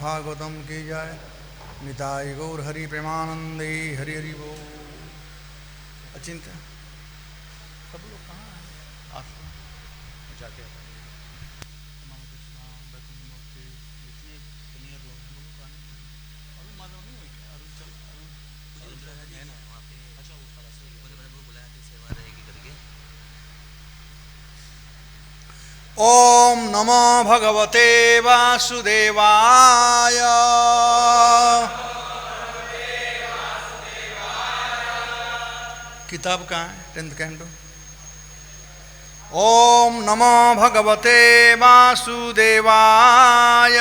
भागवतम की जय। निताय गौर हरि प्रेमानंदे हरि हरि बोल। अचिंत्य सब लोग कहाँ हैं? आश्रम जाके ओम नमो भगवते वासुदेवाय। किताब कहाँ है? 10th canto. ओम नमो भगवते वासुदेवाय।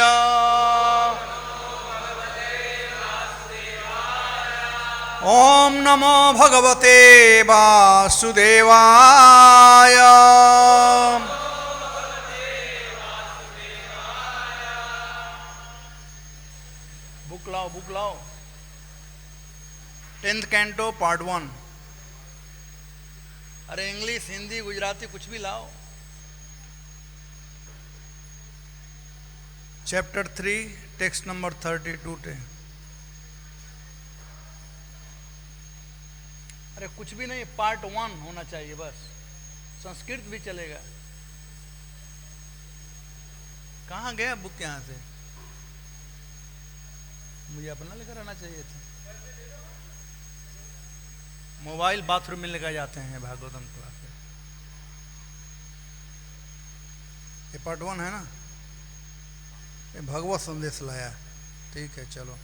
ओम नमो भगवते वासुदेवाय। बुक लाओ 10th कैंटो पार्ट 1। अरे इंग्लिश हिंदी गुजराती कुछ भी लाओ। चैप्टर 3 टेक्स्ट नंबर 32 टे। अरे कुछ भी नहीं, पार्ट 1 होना चाहिए बस। संस्कृत भी चलेगा। कहाँ गया बुक? यहाँ से मुझे अपना लेकर आना चाहिए था। मोबाइल बाथरूम में लेकर जाते हैं भागवतम क्लास। ये पार्ट 1 है ना? ये भगवत संदेश लाया। ठीक है चलो।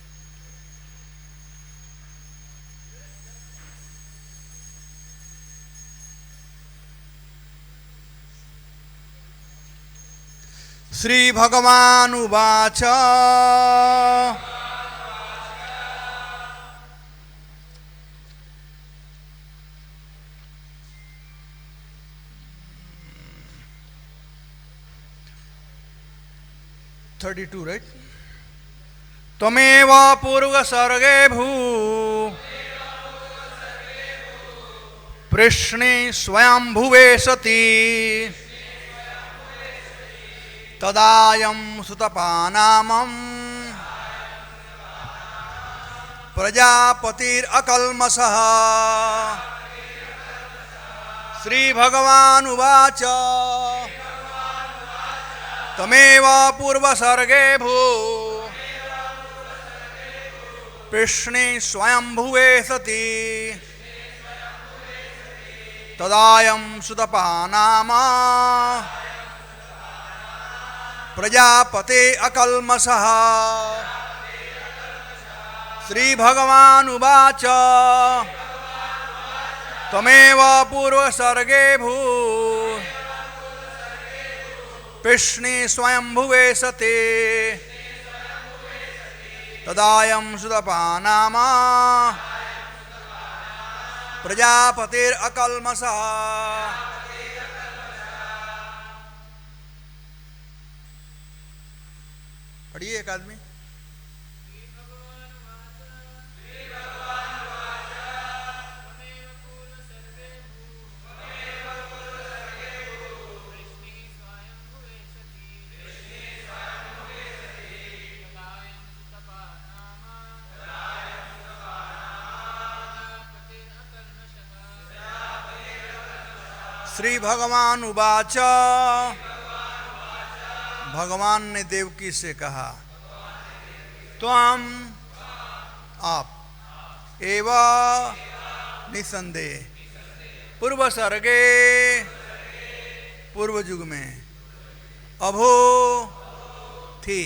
श्री भगवान उवाच। 32 राइट। त्वमेव पूर्व सर्गे भू पृष्णे स्वयंभुवे सती तदायं सुतपानामं प्रजापतिरकल्मषः। श्री भगवान उवाच। तमेव पूर्व सर्गे भू पृष्णे स्वयंभुवे सती तदायं सुतपानाम प्रजापते अकल्मषः। श्री भगवान उवाच। तमेव पूर्व सर्गे भू पृष्णे स्वयंभुवे सते तदायं सुतपानाम प्रजापतिरकल्मषः। पढ़िए एक आदमी। श्री भगवान उवाच। भगवान ने देवकी से कहा, त्वम आप एव निसंदेह पूर्व सर्गे पूर्व युग में अभो थी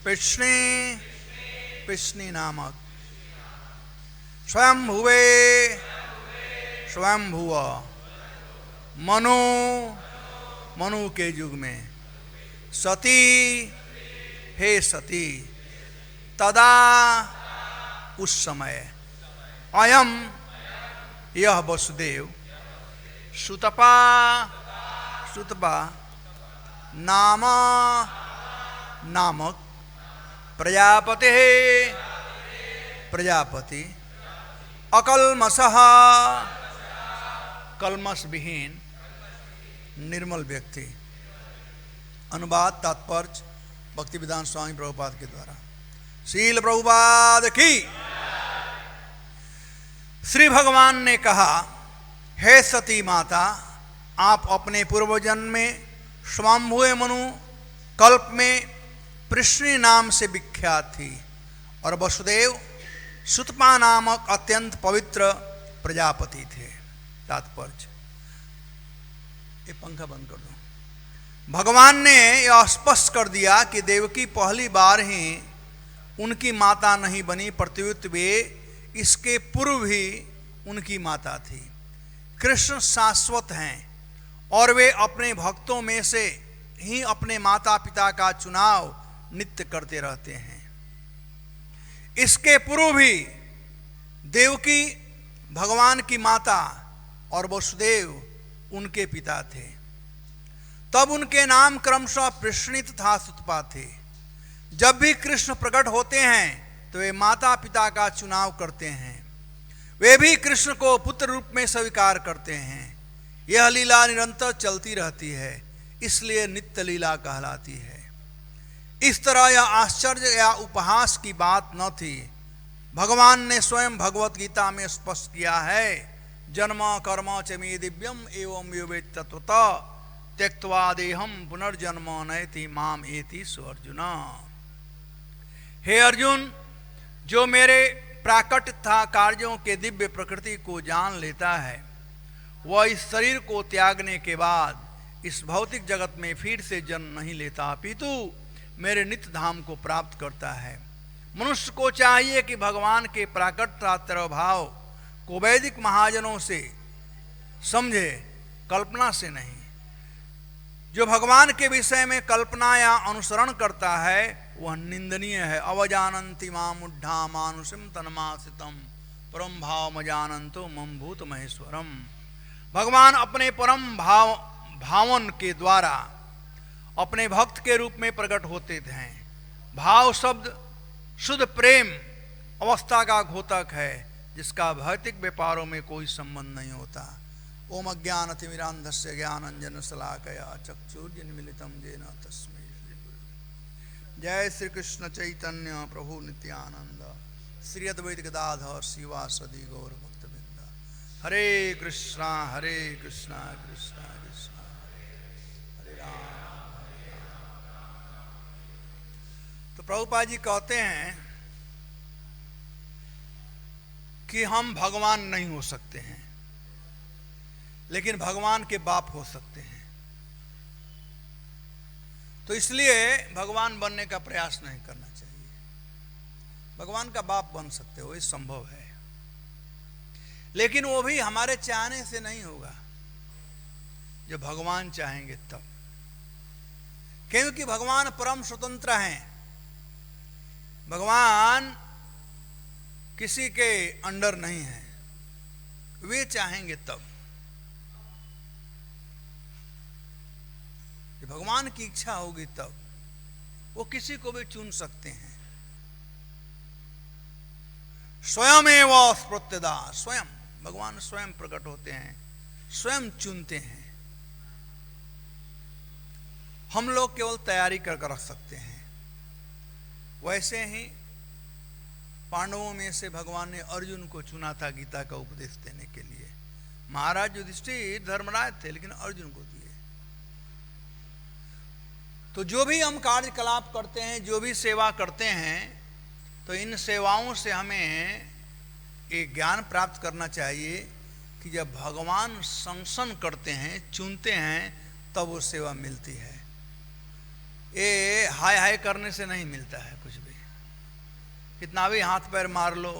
पृष्णी नामक स्वयंभुवे स्वयंभुव मनु के युग में सती हे सती तदा उस समय अयम यह वसुदेव सुतपा नामक प्रजापति अकल्मषः कल्मष विहीन निर्मल व्यक्ति। अनुवाद तात्पर्य। भक्ति विधान स्वामी प्रभुपाद के द्वारा। शील प्रभुपाद की। श्री भगवान ने कहा, हे सती माता, आप अपने पूर्व जन्म में स्वयंभुवे मनु कल्प में पृश्नी नाम से विख्यात थी और वसुदेव सुतपा नामक अत्यंत पवित्र प्रजापति थे। तात्पर्य, ये पंखा बंद कर दो। भगवान ने यह स्पष्ट कर दिया कि देवकी पहली बार ही उनकी माता नहीं बनी, प्रत्युत वे इसके पूर्व ही उनकी माता थी। कृष्ण शाश्वत हैं और वे अपने भक्तों में से ही अपने माता पिता का चुनाव नित्य करते रहते हैं। इसके पूर्व भी देवकी भगवान की माता और वसुदेव उनके पिता थे। तब उनके नाम क्रमशः पृश्नी तथा सुतपा थे। जब भी कृष्ण प्रकट होते हैं तो वे माता पिता का चुनाव करते हैं। वे भी कृष्ण को पुत्र रूप में स्वीकार करते हैं। यह लीला निरंतर चलती रहती है, इसलिए नित्य लीला कहलाती है। इस तरह यह आश्चर्य या उपहास की बात न थी। भगवान ने स्वयं भगवत गीता में स्पष्ट किया है, जन्म कर्म च मे दिव्यम एवं यो वेत्ति तत्त्वतः त्यक्त्वा देहं पुनर्जन्म नयति माम एति सो अर्जुन। हे अर्जुन, जो मेरे प्राकट तथा कार्यों के दिव्य प्रकृति को जान लेता है, वह इस शरीर को त्यागने के बाद इस भौतिक जगत में फिर से जन्म नहीं लेता, अपितु मेरे नित्य धाम को प्राप्त करता है। मनुष्य को चाहिए कि भगवान के प्राकट भाव को वैदिक महाजनों से समझे, कल्पना से नहीं। जो भगवान के विषय में कल्पना या अनुसरण करता है वह निंदनीय है। अवजानन्ति मामुढ़ा मानुषिम तन्मासितम परम भाव मजानंतो मम भूत महेश्वरम। भगवान अपने परम भावन के द्वारा अपने भक्त के रूप में प्रकट होते थे। भाव शब्द शुद्ध प्रेम अवस्था का घोतक है, जिसका भौतिक व्यापारों में कोई संबंध नहीं होता। ओम अज्ञानतिमिरान्धस्य ज्ञानाञ्जनशलाकया चक्षुर्मिलितं येन तस्मै श्री गुरुवे। जय श्री कृष्ण चैतन्य प्रभु नित्यानंद, श्री अद्वैत गदाधर शिवासदि गौर भक्तवृंद। हरे कृष्णा कृष्णा कृष्णा हरे राम। तो प्रभुपाद जी कहते हैं कि हम भगवान नहीं हो सकते हैं, लेकिन भगवान के बाप हो सकते हैं। तो इसलिए भगवान बनने का प्रयास नहीं करना चाहिए। भगवान का बाप बन सकते हो, ये संभव है, लेकिन वो भी हमारे चाहने से नहीं होगा। जब भगवान चाहेंगे तब, क्योंकि भगवान परम स्वतंत्र हैं। भगवान किसी के अंडर नहीं है। वे चाहेंगे तब। भगवान की इच्छा होगी तब वो किसी को भी चुन सकते हैं। स्वयं एवं स्प्रत्यदा, स्वयं भगवान स्वयं प्रकट होते हैं, स्वयं चुनते हैं। हम लोग केवल तैयारी कर रख सकते हैं। वैसे ही पांडवों में से भगवान ने अर्जुन को चुना था गीता का उपदेश देने के लिए। महाराज युधिष्ठिर धर्मराज थे, लेकिन अर्जुन को दिए। तो जो भी हम कार्यकलाप करते हैं, जो भी सेवा करते हैं, तो इन सेवाओं से हमें एक ज्ञान प्राप्त करना चाहिए कि जब भगवान संसन करते हैं, चुनते हैं, तब वो सेवा मिलती है। ये हाय हाय करने से नहीं मिलता है कुछ भी। कितना भी हाथ पैर मार लो,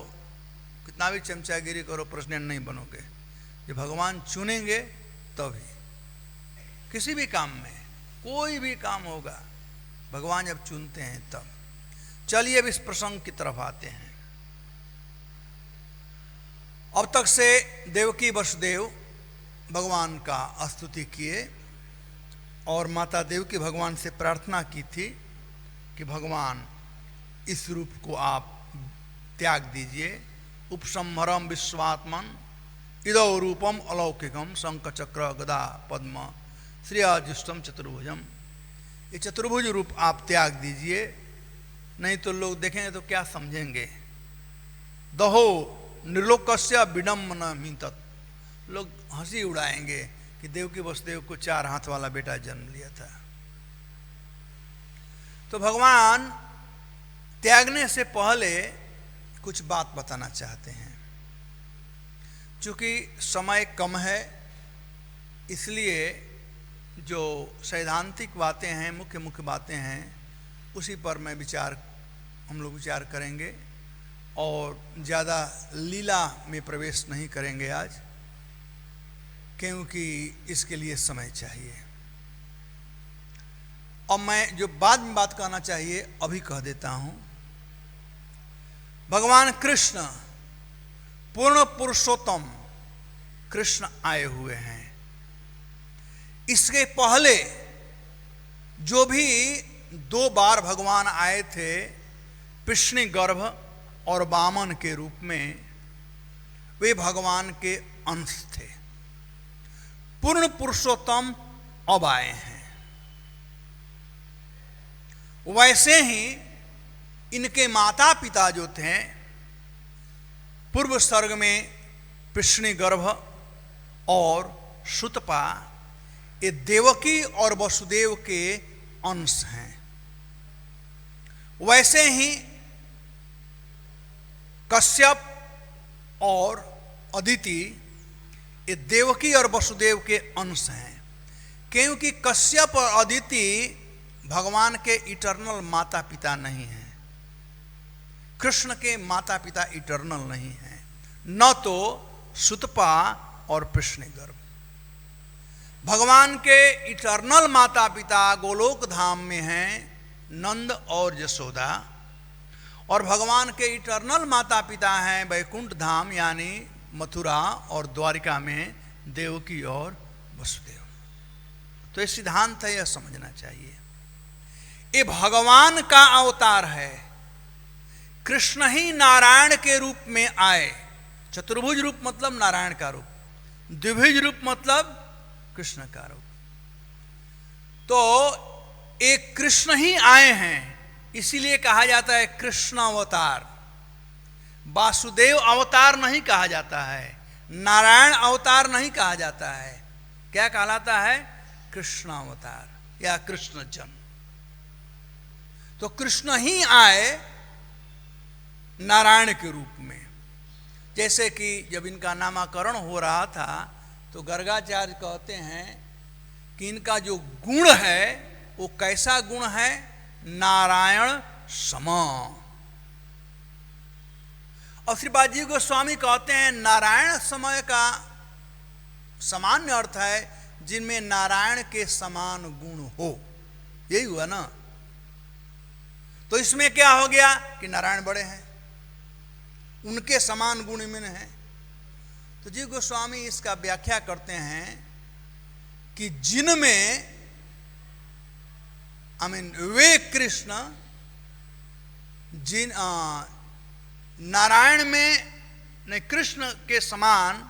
कितना भी चमचागिरी करो, प्रेसिडेंट नहीं बनोगे। जब भगवान चुनेंगे तभी किसी भी काम में, कोई भी काम होगा, भगवान जब चुनते हैं तब। चलिए अब इस प्रसंग की तरफ आते हैं। अब तक से देवकी वसुदेव भगवान का स्तुति किए और माता देवकी भगवान से प्रार्थना की थी कि भगवान इस रूप को आप त्याग दीजिए। उपसंहरम विश्वात्मन इदौ रूपम अलौकिकम शंख चक्र गदा पद्म श्रेयाजुष्टम चतुर्भुजम। ये चतुर्भुज रूप आप त्याग दीजिए, नहीं तो लोग देखेंगे तो क्या समझेंगे। दहो निर्लोकस्य विडम्बना मितत्, लोग हंसी उड़ाएंगे कि देवकी वसुदेव को 4 हाथ वाला बेटा जन्म लिया था। तो भगवान त्यागने से पहले कुछ बात बताना चाहते हैं। चूंकि समय कम है, इसलिए जो सैद्धांतिक बातें हैं, मुख्य मुख्य बातें हैं, उसी पर मैं हम लोग विचार करेंगे और ज़्यादा लीला में प्रवेश नहीं करेंगे आज, क्योंकि इसके लिए समय चाहिए। और मैं जो बाद में बात कहना चाहिए अभी कह देता हूं। भगवान कृष्ण पूर्ण पुरुषोत्तम कृष्ण आए हुए हैं। इसके पहले जो भी 2 बार भगवान आए थे, पिष्णी गर्भ और वामन के रूप में, वे भगवान के अंश थे। पूर्ण पुरुषोत्तम अब आए हैं। वैसे ही इनके माता पिता जो थे, पूर्व सर्ग में पिष्णी गर्भ और सुतपा, ये देवकी और वसुदेव के अंश हैं। वैसे ही कश्यप और अदिति ये देवकी और वसुदेव के अंश हैं, क्योंकि कश्यप और अदिति भगवान के इटर्नल माता पिता नहीं हैं। कृष्ण के माता पिता इटर्नल नहीं हैं, न तो सुतपा और पिष्णी गर्भ। भगवान के इटर्नल माता पिता गोलोक धाम में हैं, नंद और यशोदा, और भगवान के इटर्नल माता पिता हैं वैकुंठ धाम यानी मथुरा और द्वारिका में देवकी और वसुदेव। तो ये सिद्धांत है, यह समझना चाहिए। ये भगवान का अवतार है। कृष्ण ही नारायण के रूप में आए। चतुर्भुज रूप मतलब नारायण का रूप, द्विभुज रूप मतलब कृष्ण का रूप। तो एक कृष्ण ही आए हैं, इसीलिए कहा जाता है कृष्ण अवतार। वासुदेव अवतार नहीं कहा जाता है, नारायण अवतार नहीं कहा जाता है। क्या कहलाता है? कृष्ण अवतार या कृष्ण जन्म। तो कृष्ण ही आए नारायण के रूप में। जैसे कि जब इनका नामकरण हो रहा था तो गर्गाचार्य कहते हैं कि इनका जो गुण है वो कैसा गुण है? नारायण सम। और श्रीपाद जी गोस्वामी कहते हैं नारायण समय का सामान्य अर्थ है जिनमें नारायण के समान गुण हो। यही हुआ ना? तो इसमें क्या हो गया कि नारायण बड़े हैं, उनके समान गुण इनमें हैं। तो जी गोस्वामी इसका व्याख्या करते हैं कि जिनमें वे कृष्ण जिन नारायण में नहीं, कृष्ण के समान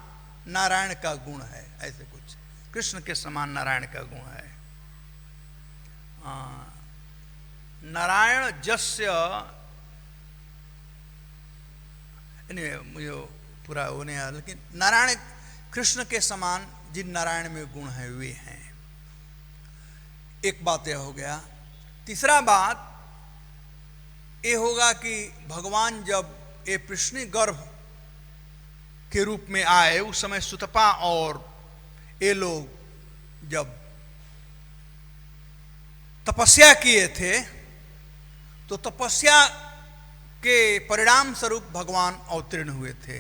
नारायण का गुण है, ऐसे कुछ। कृष्ण के समान नारायण का गुण है। नारायण जस्य, मुझे पूरा वो नहीं आया, लेकिन नारायण कृष्ण के समान जिन नारायण में गुण है वे हैं। एक बात यह हो गया। तीसरा बात ये होगा कि भगवान जब ये पिष्णी गर्भ के रूप में आए, उस समय सुतपा और ये लोग जब तपस्या किए थे तो तपस्या के परिणाम स्वरूप भगवान अवतीर्ण हुए थे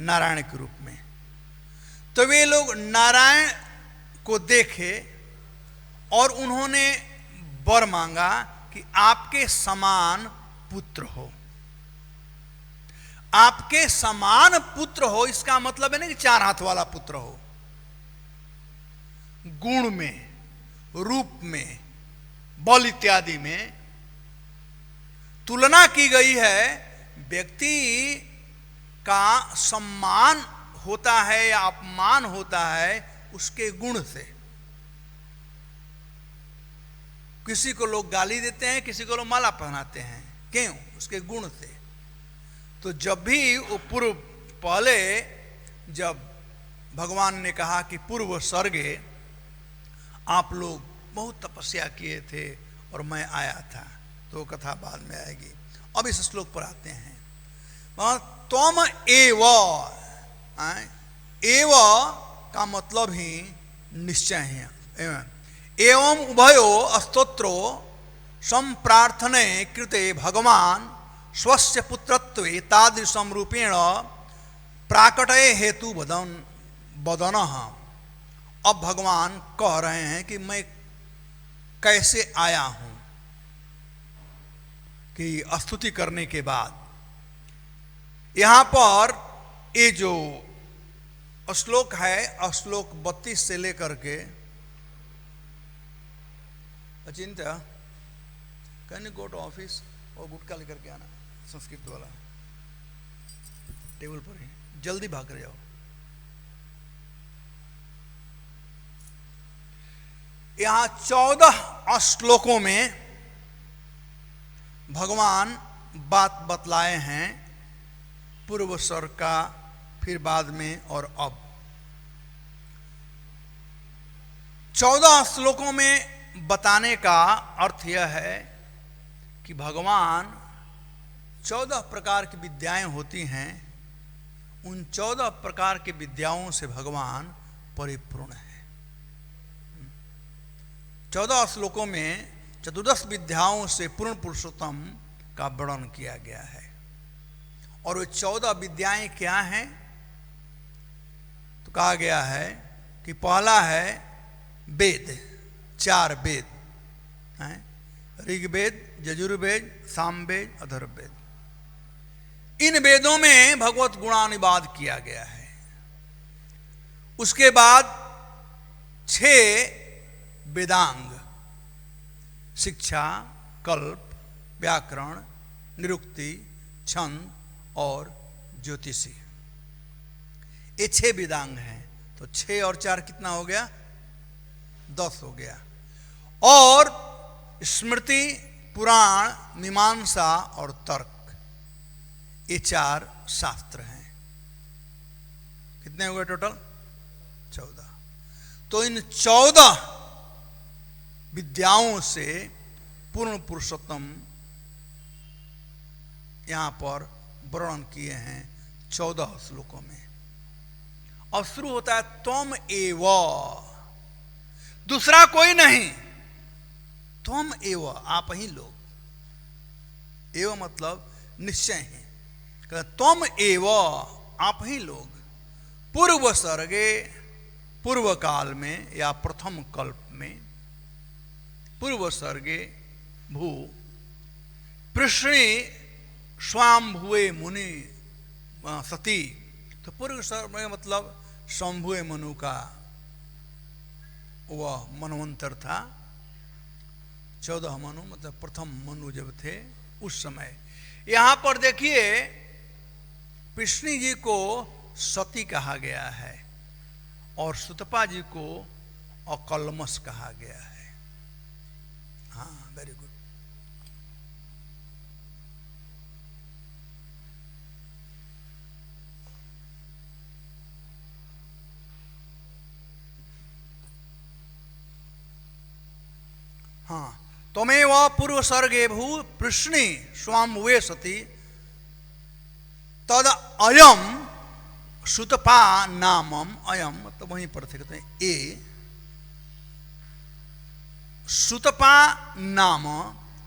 नारायण के रूप में। तो वे लोग नारायण को देखे और उन्होंने वर मांगा कि आपके समान पुत्र हो। आपके समान पुत्र हो, इसका मतलब है ना कि 4 हाथ वाला पुत्र हो। गुण में, रूप में, बल इत्यादि में तुलना की गई है। व्यक्ति का सम्मान होता है या अपमान होता है उसके गुण से। किसी को लोग गाली देते हैं, किसी को लोग माला पहनाते हैं, क्यों? उसके गुण से। तो जब भी वो पूर्व, पहले जब भगवान ने कहा कि पूर्व स्वर्गे आप लोग बहुत तपस्या किए थे और मैं आया था, तो कथा बाद में आएगी। अब इस श्लोक पर आते हैं। त्वम एव, एव का मतलब ही निश्चय है। एवं उभयो स्तोत्रो संप्रार्थने कृते भगवान स्वस्य पुत्रत्वे तादृशम रूपेण प्राकटय हेतु बदन। अब भगवान कह रहे हैं कि मैं कैसे आया हूं, कि स्तुति करने के बाद यहां पर ये जो श्लोक है, श्लोक 32 से लेकर के, Achintya can you go to office और गुटका लेकर के आना, संस्कृत वाला टेबल पर ही, जल्दी भाग कर जाओ। यहां 14 श्लोकों में भगवान बात बतलाए हैं पूर्व स्वर्ग का, फिर बाद में और अब। 14 श्लोकों में बताने का अर्थ यह है कि भगवान 14 प्रकार की विद्याएं होती हैं, उन 14 प्रकार की विद्याओं से भगवान परिपूर्ण है। 14 श्लोकों में चतुर्दश विद्याओं से पूर्ण पुरुषोत्तम का वर्णन किया गया है। और वे 14 विद्याएं क्या हैं? तो कहा गया है कि पहला है वेद, 4 वेद हैं, ऋग्वेद, यजुर्वेद, सामवेद, अथर्ववेद। इन वेदों में भगवत गुणानुवाद किया गया है। उसके बाद 6 वेदांग, शिक्षा, कल्प, व्याकरण, निरुक्ति, छंद और ज्योतिषी, ये 6 वेदांग हैं। तो 6 और 4 कितना हो गया? 10 हो गया। और स्मृति, पुराण, मीमांसा और तर्क, ये 4 शास्त्र हैं। कितने हुए टोटल? 14। तो इन 14 विद्याओं से पूर्ण पुरुषोत्तम यहां पर वर्णन किए हैं 14 श्लोकों में। और शुरू होता है त्वम एव, दूसरा कोई नहीं, त्वम एव, आप ही लोग। एव मतलब निश्चय है, त्वम एव, आप ही लोग। पूर्व सर्गे, पूर्व काल में या प्रथम कल्प में, पूर्व सर्गे भू पृष्णी स्वाम्भुवे मुनि सती। तो पूर्व सर्ग में मतलब शंभुए मनु का वह मनवंतर था। 14 मनु मतलब प्रथम मनु जब थे उस समय। यहां पर देखिए पृष्णी जी को सती कहा गया है और सुतपा जी को अकलमस कहा गया है। हाँ, वेरी गुड। हाँ, त्वमेव पूर्व सर्गे भू पृष्णी स्वाम्भुवे सती तद अयम सुतपा नामम। अयम तो वहीं पर थे, कहते हैं ए सुतपा नाम,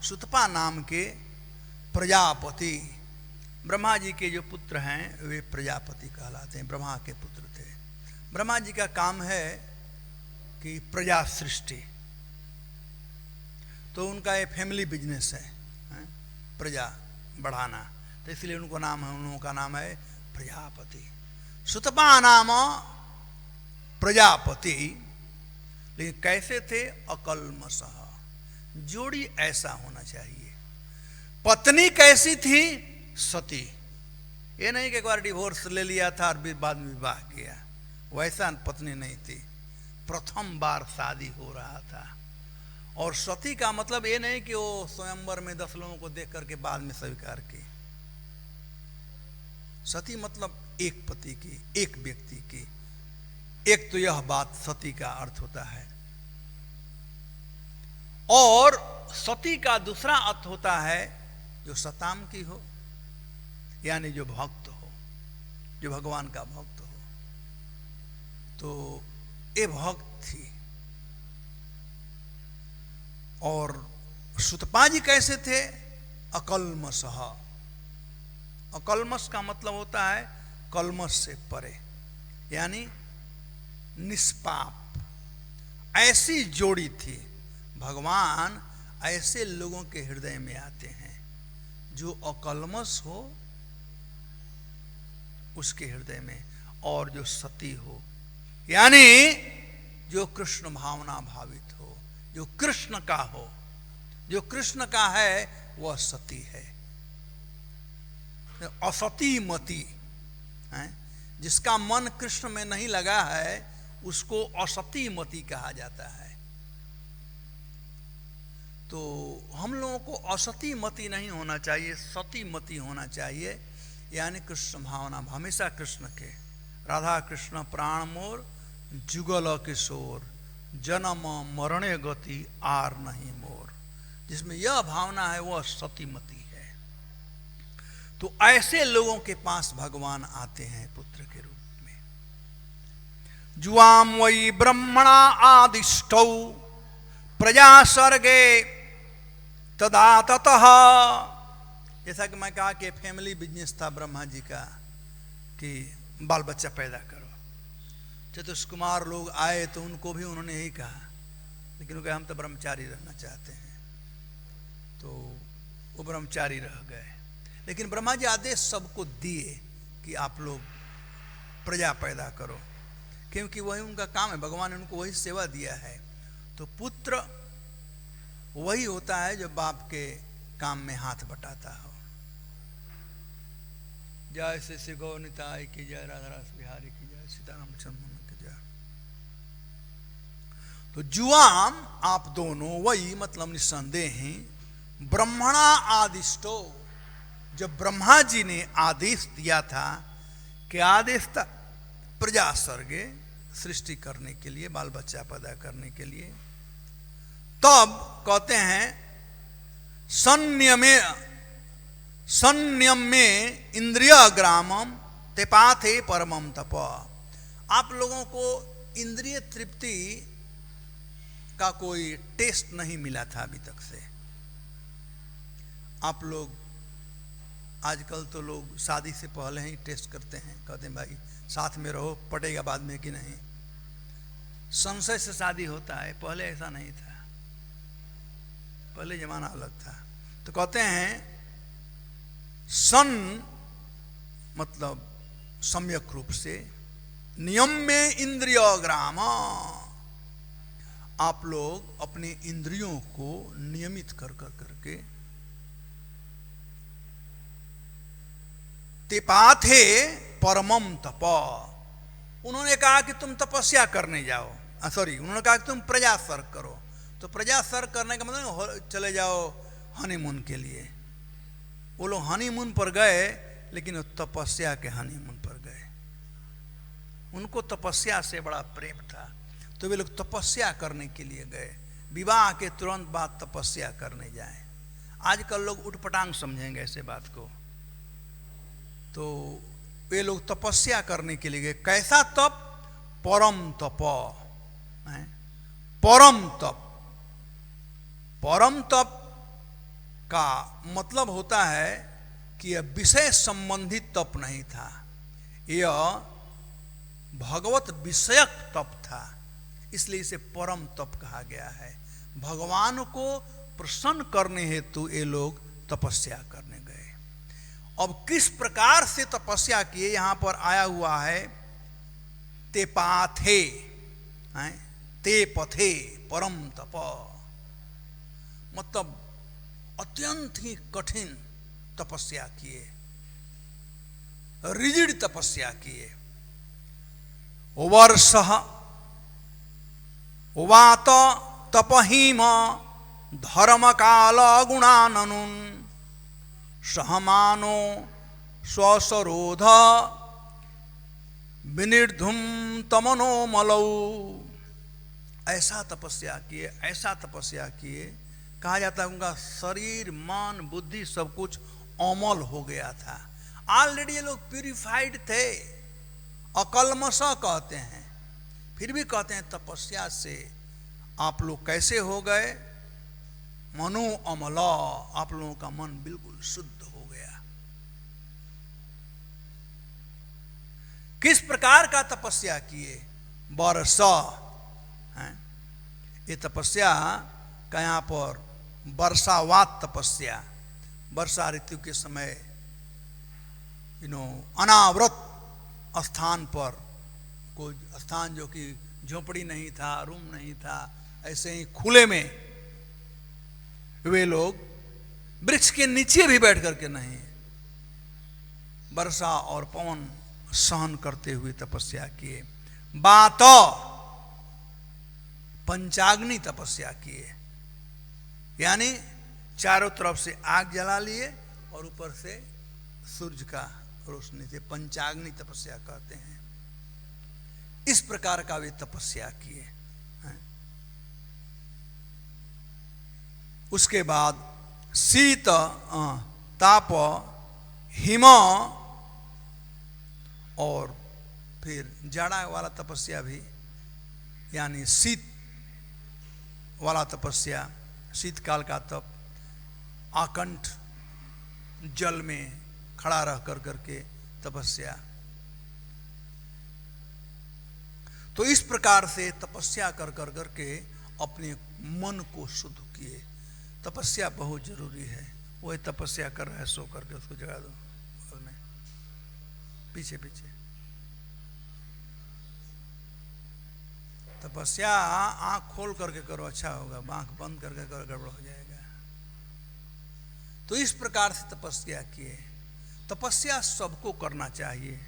सुतपा नाम के प्रजापति, ब्रह्मा जी के जो पुत्र हैं वे प्रजापति कहलाते हैं, ब्रह्मा के पुत्र थे। ब्रह्मा जी का काम है कि प्रजा सृष्टि, तो उनका ये फैमिली बिजनेस है, प्रजा बढ़ाना, तो इसलिए उनको नाम है, उनका नाम है प्रजापति। सुतपा नाम प्रजापति, लेकिन कैसे थे? अकल्मषः, जोड़ी ऐसा होना चाहिए। पत्नी कैसी थी? सती। ये नहीं कि एक बार डिवोर्स ले लिया था और बाद में विवाह किया, वैसा पत्नी नहीं थी। प्रथम बार शादी हो रहा था और सती का मतलब ये नहीं कि वो स्वयंवर में 10 लोगों को देख करके बाद में स्वीकार की। सती मतलब एक पति की, एक व्यक्ति की। एक तो यह बात सती का अर्थ होता है। और सती का दूसरा अर्थ होता है जो सताम की हो, यानी जो भक्त हो, जो भगवान का भक्त हो। तो ये भक्त थी। और सुतपा जी कैसे थे? अकल्मषः। अकल्मष का मतलब होता है कल्मष से परे, यानी निष्पाप। ऐसी जोड़ी थी। भगवान ऐसे लोगों के हृदय में आते हैं जो अकल्मष हो उसके हृदय में, और जो सती हो, यानी जो कृष्ण भावना भावित हो, जो कृष्ण का हो। जो कृष्ण का है वह सती है। असती मति है, जिसका मन कृष्ण में नहीं लगा है उसको असती मति कहा जाता है। तो हम लोगों को असती मति नहीं होना चाहिए, सती मति होना चाहिए, यानी कृष्ण भावना। हमेशा कृष्ण के, राधा कृष्ण प्राण मोर जुगल किशोर, जन्म मरणे गति आर नहीं मोर। जिसमें यह भावना है वह सतीमती है। तो ऐसे लोगों के पास भगवान आते हैं पुत्र के रूप में। जुआम वही ब्रह्मणा आदिष्टौ प्रजा सर्गे तदा ततः। जैसा कि मैं कहा कि फैमिली बिजनेस था ब्रह्मा जी का कि बाल बच्चा पैदा करो। चतुष्क कुमार लोग आए तो उनको भी उन्होंने यही कहा, लेकिन वो कहा हम तो ब्रह्मचारी रहना चाहते हैं, तो वो ब्रह्मचारी रह गए। लेकिन ब्रह्मा जी आदेश सबको दिए कि आप लोग प्रजा पैदा करो, क्योंकि वही उनका काम है। भगवान ने उनको वही सेवा दिया है। तो पुत्र वही होता है जो बाप के काम में हाथ बटाता हो। जय श्री श्री गौनिताय की जय, राधा रस बिहारी की जय, सीताराम चंद्र की जय। तो जुआम आप दोनों, वही मतलब निस्संदेह ही, ब्रह्मणा आदिष्टो, जब ब्रह्मा जी ने आदेश दिया था कि आदेश था प्रजा सर्गे, सृष्टि करने के लिए, बाल बच्चा पैदा करने के लिए, तब कहते हैं संयम में इंद्रिय ग्रामम तेपाथे परमम तप। आप लोगों को इंद्रिय तृप्ति का कोई टेस्ट नहीं मिला था अभी तक से। आप लोग आजकल तो लोग शादी से पहले ही टेस्ट करते हैं, कहते हैं भाई साथ में रहो, पटेगा बाद में कि नहीं। संशय से शादी होता है, पहले ऐसा नहीं था, पहले जमाना अलग था। तो कहते हैं सन मतलब सम्यक रूप से, नियम में इंद्रिय ग्राम, आप लोग अपने इंद्रियों को नियमित कर करके तेपाथे परमम तप। उन्होंने कहा कि तुम तपस्या करने जाओ, उन्होंने कहा कि तुम प्रजा सर्ग करो। तो प्रजा सर्ग करने का मतलब चले जाओ हनीमून के लिए। वो लोग हनीमून पर गए, लेकिन वो तपस्या के हनीमून पर गए। उनको तपस्या से बड़ा प्रेम था, तो वे लोग तपस्या करने के लिए गए। विवाह के तुरंत बाद तपस्या करने जाएं। आजकल लोग उठपटांग समझेंगे ऐसे बात को। तो वे लोग तपस्या करने के लिए गए। कैसा तप? परम तप। परम तप। परम तप का मतलब होता है कि यह विषय संबंधित तप नहीं था, यह भगवत विषयक तप था, इसलिए इसे परम तप कहा गया है। भगवान को प्रसन्न करने हेतु ये लोग तपस्या करने गए। अब किस प्रकार से तपस्या किए, यहां पर आया हुआ है तेपाथे, ते पथे परम तप, मतलब अत्यंत ही कठिन तपस्या किए, रिजिड तपस्या किए। वर्ष वात तपहीम धर्म काल गुणाननुन सहमानो स्वसरोध विनिर्धुम तमनो मलौ। ऐसा तपस्या किए, ऐसा तपस्या किए, कहा जाता है उनका शरीर मन बुद्धि सब कुछ अमल हो गया था। ऑलरेडी ये लोग प्यूरिफाइड थे, अकलमश कहते हैं, फिर भी कहते हैं तपस्या से आप लोग कैसे हो गए, मनो अमला, आप लोगों का मन बिल्कुल शुद्ध हो गया। किस प्रकार का तपस्या किए, वर्ष हैं, ये तपस्या का यहाँ पर वर्षावात तपस्या, वर्षा ऋतु के समय अनावृत स्थान पर, कोई स्थान जो कि झोपड़ी नहीं था, रूम नहीं था, ऐसे ही खुले में वे लोग वृक्ष के नीचे भी बैठ करके नहीं, वर्षा और पवन सहन करते हुए तपस्या किए। बात पंचाग्नि तपस्या किए, यानी चारों तरफ से आग जला लिए और ऊपर से सूर्य का रोशनी से पंचाग्नि तपस्या कहते हैं। इस प्रकार का वे तपस्या किए हैं। उसके बाद शीत ताप हिम और फिर जाड़ा वाला तपस्या भी, यानी शीत वाला तपस्या, शीतकाल का तप, आकंठ जल में खड़ा रह कर करके तपस्या। तो इस प्रकार से तपस्या कर कर करके अपने मन को शुद्ध किए। तपस्या बहुत जरूरी है। वही तपस्या कर रहा है, सो करके उसको जगा दो बगल में, पीछे पीछे। तपस्या आंख खोल करके करो, अच्छा होगा, आंख बंद करके करो गड़बड़ हो जाएगा। तो इस प्रकार से तपस्या किए। तपस्या सबको करना चाहिए,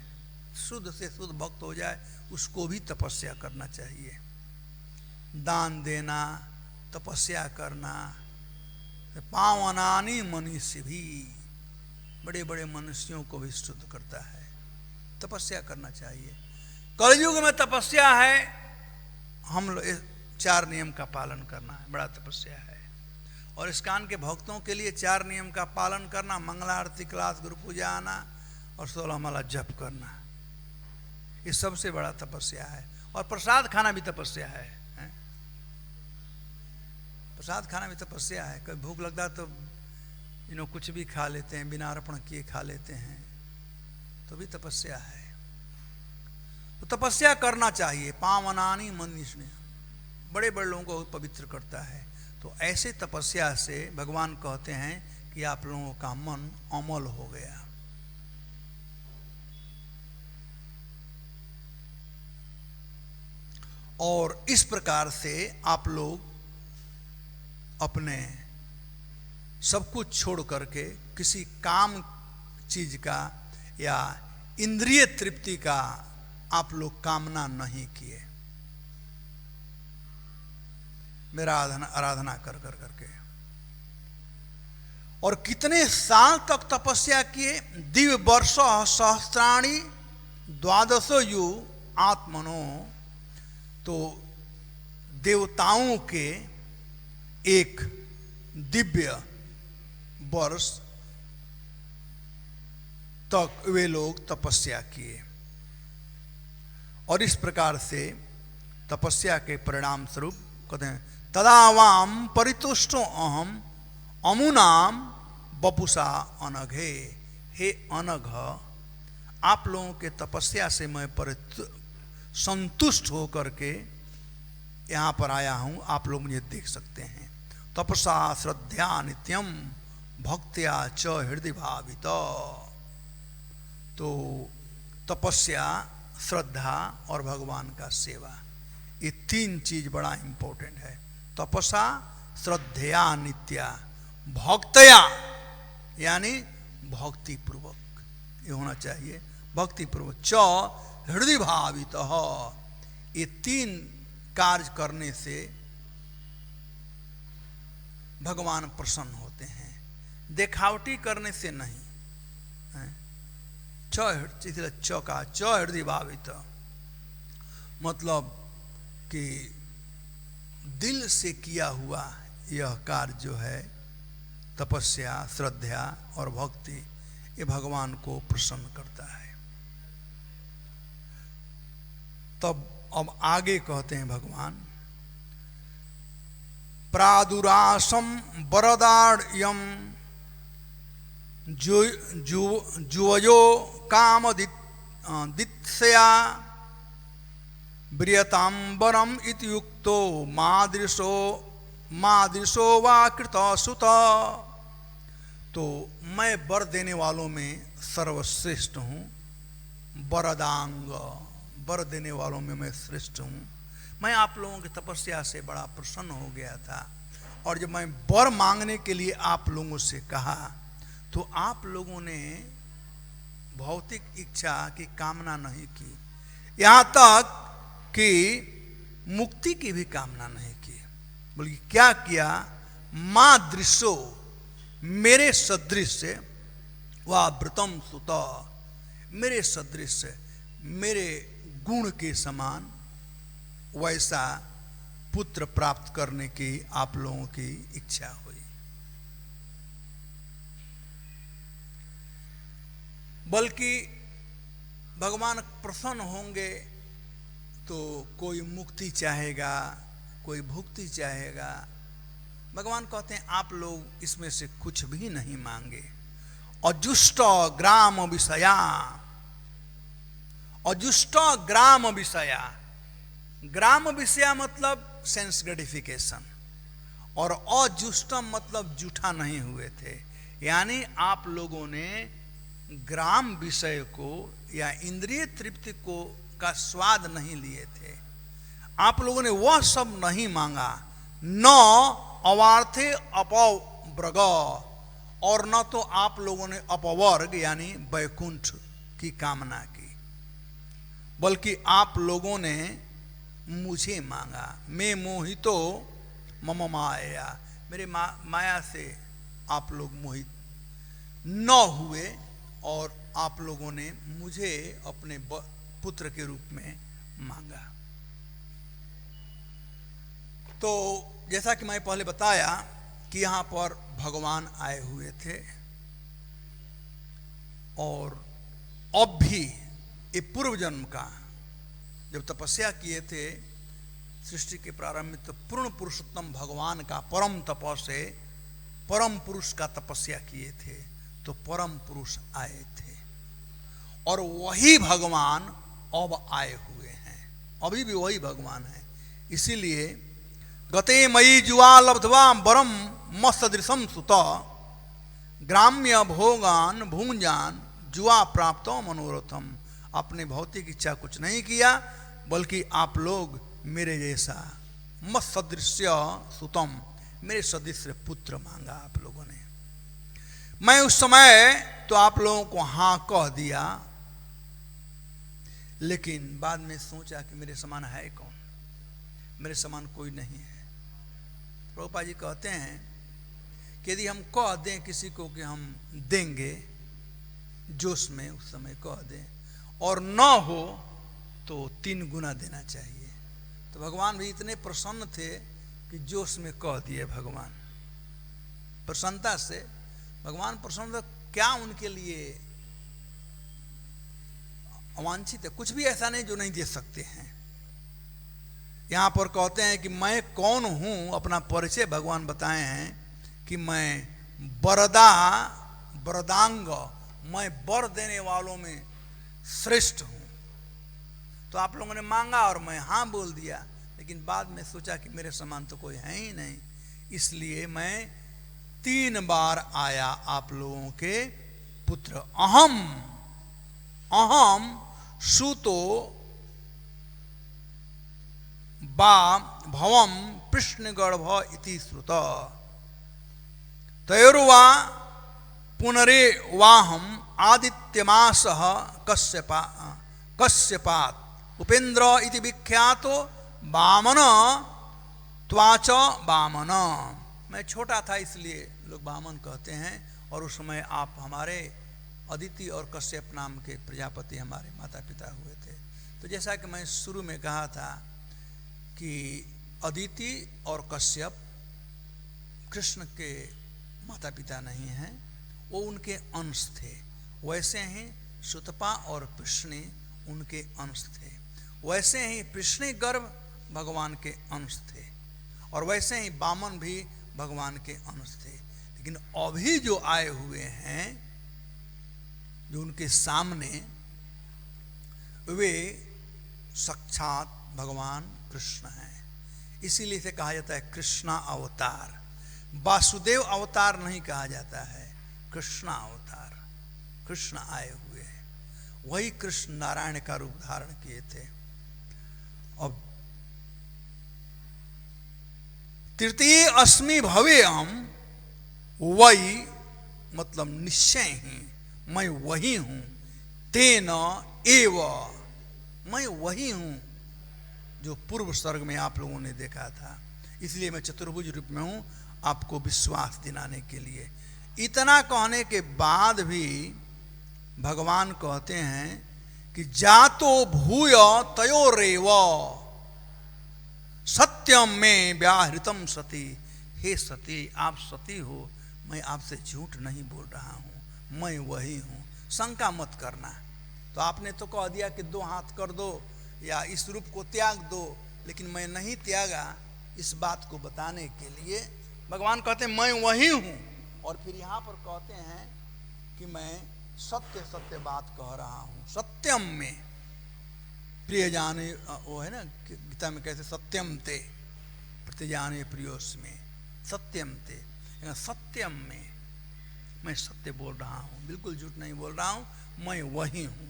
शुद्ध से शुद्ध भक्त हो जाए उसको भी तपस्या करना चाहिए। दान देना, तपस्या करना, पावनानी मनुष्य भी, बड़े बड़े मनुष्यों को भी शुद्ध करता है। तपस्या करना चाहिए। कलयुग में तपस्या है, हम लोग 4 नियम का पालन करना है, बड़ा तपस्या है। और इस्कान के भक्तों के लिए 4 नियम का पालन करना, मंगला आरती क्लास, गुरु पूजा आना और 16 माला जप करना, ये सबसे बड़ा तपस्या है। और प्रसाद खाना भी तपस्या है, प्रसाद खाना भी तपस्या है। कभी भूख लगता है तो कुछ भी खा लेते हैं, बिना अर्पण किए खा लेते हैं, तो भी तपस्या है। तो तपस्या करना चाहिए। पावनानी मनुष्य, बड़े बड़े लोगों को पवित्र करता है। तो ऐसे तपस्या से भगवान कहते हैं कि आप लोगों का मन अमल हो गया। और इस प्रकार से आप लोग अपने सब कुछ छोड़ करके किसी काम चीज का या इंद्रिय तृप्ति का आप लोग कामना नहीं किए, मेरा आराधना कर कर करके। और कितने साल तक तपस्या किए? दिव्य वर्ष सहस्त्राणी द्वादशो यु आत्मनो, तो देवताओं के एक दिव्य वर्ष तक वे लोग तपस्या किए। और इस प्रकार से तपस्या के परिणाम स्वरूप कहते हैं तदावाम परितुष्टो अहम अमुनाम बपुषा अनघे। हे अनघ, आप लोगों के तपस्या से मैं संतुष्ट होकर के यहाँ पर आया हूँ, आप लोग मुझे देख सकते हैं। तपसा श्रद्धा नित्यम भक्त्या च हृदय भावित। तो तपस्या, श्रद्धा और भगवान का सेवा, ये 3 चीज बड़ा इंपॉर्टेंट है। तपसा श्रद्धया नित्या, भक्तया यानी भक्ति पूर्वक ये होना चाहिए, भक्ति पूर्वक। च हृदय भावित, ये 3 कार्य करने से भगवान प्रसन्न होते हैं, देखावटी करने से नहीं। चौका हृदय भावित, मतलब कि दिल से किया हुआ यह कार्य जो है तपस्या, श्रद्धा और भक्ति, ये भगवान को प्रसन्न करता है। तब अब आगे कहते हैं भगवान, प्रादुरासम वरदार्यम जुवयो कामदित्सया ब्रियतांबरम इत्युक्तो मादृशो वा कृत सुत। तो मैं वर देने वालों में सर्वश्रेष्ठ हूँ, वरदांग, वर देने वालों में मैं श्रेष्ठ हूँ। मैं आप लोगों की तपस्या से बड़ा प्रसन्न हो गया था, और जब मैं वर मांगने के लिए आप लोगों से कहा तो आप लोगों ने भौतिक इच्छा की कामना नहीं की, यहाँ तक कि मुक्ति की भी कामना नहीं की, बल्कि क्या किया, माँ दृश्यो, मेरे सदृश व व्रतम सुत, मेरे सदृश, मेरे गुण के समान वैसा पुत्र प्राप्त करने की आप लोगों की इच्छा हुई। बल्कि भगवान प्रसन्न होंगे तो कोई मुक्ति चाहेगा, कोई भुक्ति चाहेगा। भगवान कहते हैं आप लोग इसमें से कुछ भी नहीं मांगे। अजुष्ट ग्राम विषया, अजुष्ट ग्राम विषया, ग्राम विषया मतलब सेंस ग्रेटिफिकेशन, और अजुष्टम मतलब जूठा नहीं हुए थे, यानी आप लोगों ने ग्राम विषय को या इंद्रिय तृप्ति को का स्वाद नहीं लिए थे। आप लोगों ने वह सब नहीं मांगा, न अवार्थे अपव्रग, और न तो आप लोगों ने अपवर्ग यानी वैकुंठ की कामना की, बल्कि आप लोगों ने मुझे मांगा। मैं मोहितो मम माया, मेरे माया से आप लोग मोहित न हुए, और आप लोगों ने मुझे अपने पुत्र के रूप में मांगा। तो जैसा कि मैं पहले बताया कि यहाँ पर भगवान आए हुए थे, और अब भी ये पूर्व जन्म का जब तपस्या किए थे सृष्टि के प्रारंभ में, तो पूर्ण पुरुषोत्तम भगवान का परम तप से परम पुरुष का तपस्या किए थे, तो परम पुरुष आए थे, और वही भगवान अब आए हुए हैं, अभी भी वही भगवान है। इसीलिए गते मयि जुआ लब्ध्वा वरम मत्सदृशम सुत, ग्राम्य भोगान भुंजान जुआ प्राप्त मनोरथम, अपने भौतिक इच्छा कुछ नहीं किया, बल्कि आप लोग मेरे जैसा मत्सदृश्य सुतम, मेरे सदृश पुत्र मांगा आप लोगों ने। मैं उस समय तो आप लोगों को हाँ कह दिया, लेकिन बाद में सोचा कि मेरे समान है कौन, मेरे समान कोई नहीं है। प्रभुपाद जी कहते हैं कि यदि हम कह दें किसी को कि हम देंगे, जोश में उस समय कह दें, और न हो तो 3 गुना देना चाहिए। तो भगवान भी इतने प्रसन्न थे कि जोश में कह दिए भगवान, प्रसन्नता से भगवान प्रसन्न, क्या उनके लिए अवांछित है? कुछ भी ऐसा नहीं जो नहीं दे सकते हैं। यहाँ पर कहते हैं कि मैं कौन हूँ, अपना परिचय भगवान बताए हैं कि मैं वरदांग, मैं वर देने वालों में श्रेष्ठ हूँ। तो आप लोगों ने मांगा और मैं हाँ बोल दिया, लेकिन बाद में सोचा कि मेरे समान तो कोई है ही नहीं, इसलिए मैं 3 बार आया आप लोगों के पुत्र। अहम सूतो बा भवम कृष्णगर्भ इति श्रुत, तयोर्वा पुनरे वाहम आदित्यमासः कश्यपात् उपेन्द्र इति विख्यातो वामन त्वाच वामन। मैं छोटा था इसलिए लोग वामन कहते हैं, और उस समय आप हमारे अदिति और कश्यप नाम के प्रजापति हमारे माता पिता हुए थे। तो जैसा कि मैं शुरू में कहा था कि अदिति और कश्यप कृष्ण के माता पिता नहीं हैं, वो उनके अंश थे। वैसे ही सुतपा और पृश्नि उनके अंश थे। वैसे ही पृश्नि गर्भ भगवान के अंश थे, और वैसे ही वामन भी भगवान के अंश थे। लेकिन अभी जो आए हुए हैं, जो उनके सामने, वे साक्षात भगवान कृष्ण हैं। इसीलिए इसे कहा जाता है कृष्णा अवतार। वासुदेव अवतार नहीं कहा जाता है, कृष्णा अवतार। कृष्ण आए हुए हैं, वही कृष्ण नारायण का रूप धारण किए थे। अब तृतीय अस्मि भवेयम, वही मतलब निश्चय ही मैं वही हूं। तेन एव, मैं वही हूं जो पूर्व सर्ग में आप लोगों ने देखा था। इसलिए मैं चतुर्भुज रूप में हूं, आपको विश्वास दिलाने के लिए। इतना कहने के बाद भी भगवान कहते हैं कि जातो भूय तयोरेव सत्यम में व्याहृतम सती। हे सती, आप सती हो, मैं आपसे झूठ नहीं बोल रहा हूं, मैं वही हूं, शंका मत करना। तो आपने तो कह दिया कि 2 हाथ कर दो या इस रूप को त्याग दो, लेकिन मैं नहीं त्यागा। इस बात को बताने के लिए भगवान कहते हैं मैं वही हूं, और फिर यहाँ पर कहते हैं कि मैं सत्य सत्य बात कह रहा हूं। सत्यम में प्रिय जाने, वो है ना गीता में कैसे सत्यम ते प्रतिजाने प्रियोस्मे, सत्यम ते, सत्यम में मैं सत्य बोल रहा हूं, बिल्कुल झूठ नहीं बोल रहा हूं, मैं वही हूं।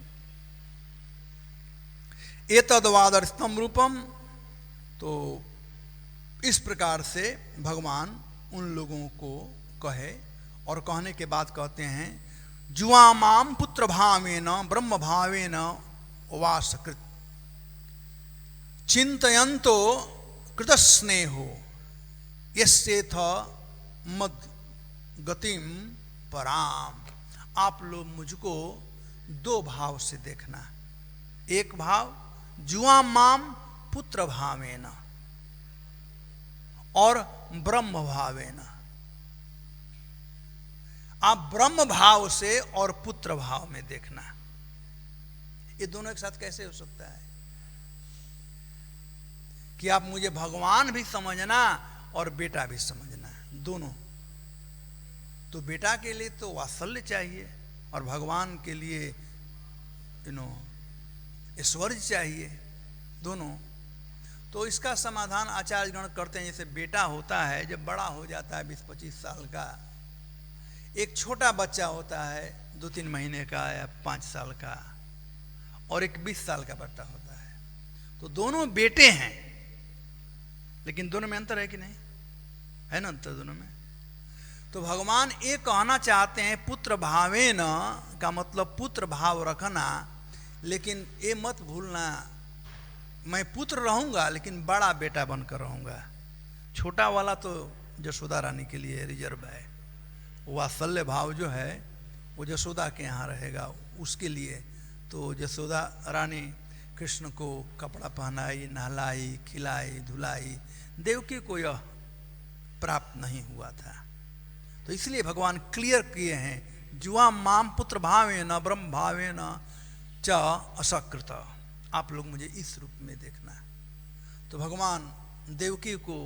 एतद्वादर्शतम रूपम। तो इस प्रकार से भगवान उन लोगों को कहे, और कहने के बाद कहते हैं जुआमाम पुत्र भावेन ब्रह्म भावेन वासकृत चिंतयन्तो कृतस्नेहो यस्येथ मद गतिम पराम। आप लोग मुझको 2 भाव से देखना। एक भाव जुआमाम पुत्र भावेन, और ब्रह्म भावेन। आप ब्रह्म भाव से और पुत्र भाव में देखना। ये दोनों एक साथ कैसे हो सकता है कि आप मुझे भगवान भी समझना और बेटा भी समझना, दोनों? तो बेटा के लिए तो वात्सल्य चाहिए, और भगवान के लिए ऐश्वर्य चाहिए, दोनों। तो इसका समाधान आचार्यगण करते हैं। जैसे बेटा होता है, जब बड़ा हो जाता है 20-25 साल का, एक छोटा बच्चा होता है 2-3 महीने का या 5 साल का, और एक 20 साल का बच्चा होता है। तो दोनों बेटे हैं, लेकिन दोनों में अंतर है कि नहीं? है ना अंतर दोनों में? तो भगवान ये कहना चाहते हैं पुत्र भावेन का मतलब पुत्र भाव रखना, लेकिन ये मत भूलना मैं पुत्र रहूंगा लेकिन बड़ा बेटा बनकर रहूंगा। छोटा वाला तो यशोदा रानी के लिए रिजर्व है। वात्सल्य भाव जो है वो यशोदा के यहाँ रहेगा, उसके लिए। तो यशोदा रानी कृष्ण को कपड़ा पहनाई, नहलाई, खिलाई, धुलाई। देवकी को यह प्राप्त नहीं हुआ था। तो इसलिए भगवान क्लियर किए हैं जुआ माम पुत्र भावे न ब्रह्म भावे न च असकृत। आप लोग मुझे इस रूप में देखना। तो भगवान देवकी को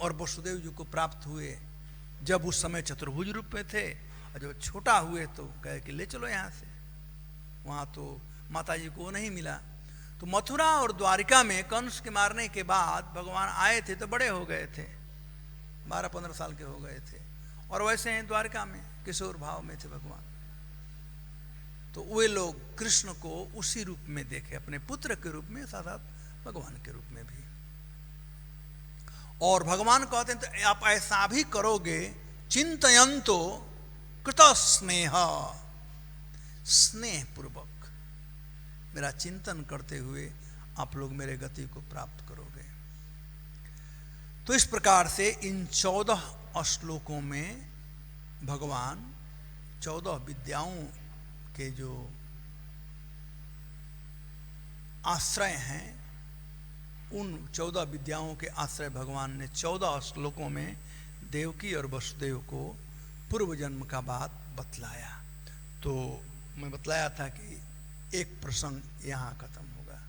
और वसुदेव जी को प्राप्त हुए जब उस समय चतुर्भुज रूप में थे, और जब छोटा हुए तो कहे कि ले चलो यहाँ से। वहाँ तो माता जी को नहीं मिला। तो मथुरा और द्वारिका में कंस के मारने के बाद भगवान आए थे तो बड़े हो गए थे, 12-15 साल के हो गए थे। और वैसे ही द्वारिका में किशोर भाव में थे भगवान। तो वे लोग कृष्ण को उसी रूप में देखे, अपने पुत्र के रूप में, साथ साथ भगवान के रूप में भी। और भगवान कहते हैं तो आप ऐसा भी करोगे चिंतयन्तो कृत स्नेह, स्नेह पूर्वक मेरा चिंतन करते हुए आप लोग मेरे गति को प्राप्त करोगे। तो इस प्रकार से इन 14 श्लोकों में भगवान 14 विद्याओं के जो आश्रय हैं, उन 14 विद्याओं के आश्रय भगवान ने 14 श्लोकों में देवकी और वसुदेव को पूर्व जन्म का बात बतलाया। तो मैं बतलाया था कि एक प्रसंग यहाँ खत्म होगा,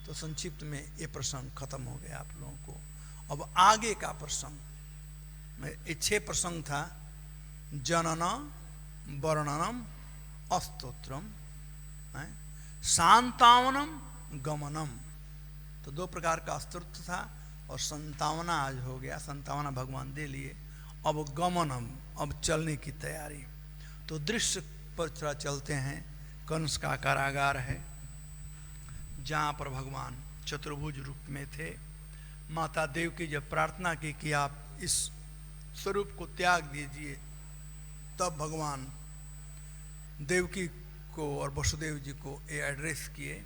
तो संक्षिप्त में ये प्रसंग खत्म हो गया आप लोगों को। अब आगे का प्रसंग में 6 प्रसंग था, जनन वर्णनम स्तोत्रम, सांतावनम गमनम। तो 2 प्रकार का स्तोत्र था और संतावना आज हो गया, संतावना भगवान दे लिए। अब गमनम, अब चलने की तैयारी। तो दृश्य पर थोड़ा चलते हैं। कंस का कारागार है जहाँ पर भगवान चतुर्भुज रूप में थे। माता देवकी जब प्रार्थना की कि आप इस स्वरूप को त्याग दीजिए, तब भगवान देवकी को और वसुदेव जी को ये एड्रेस किए।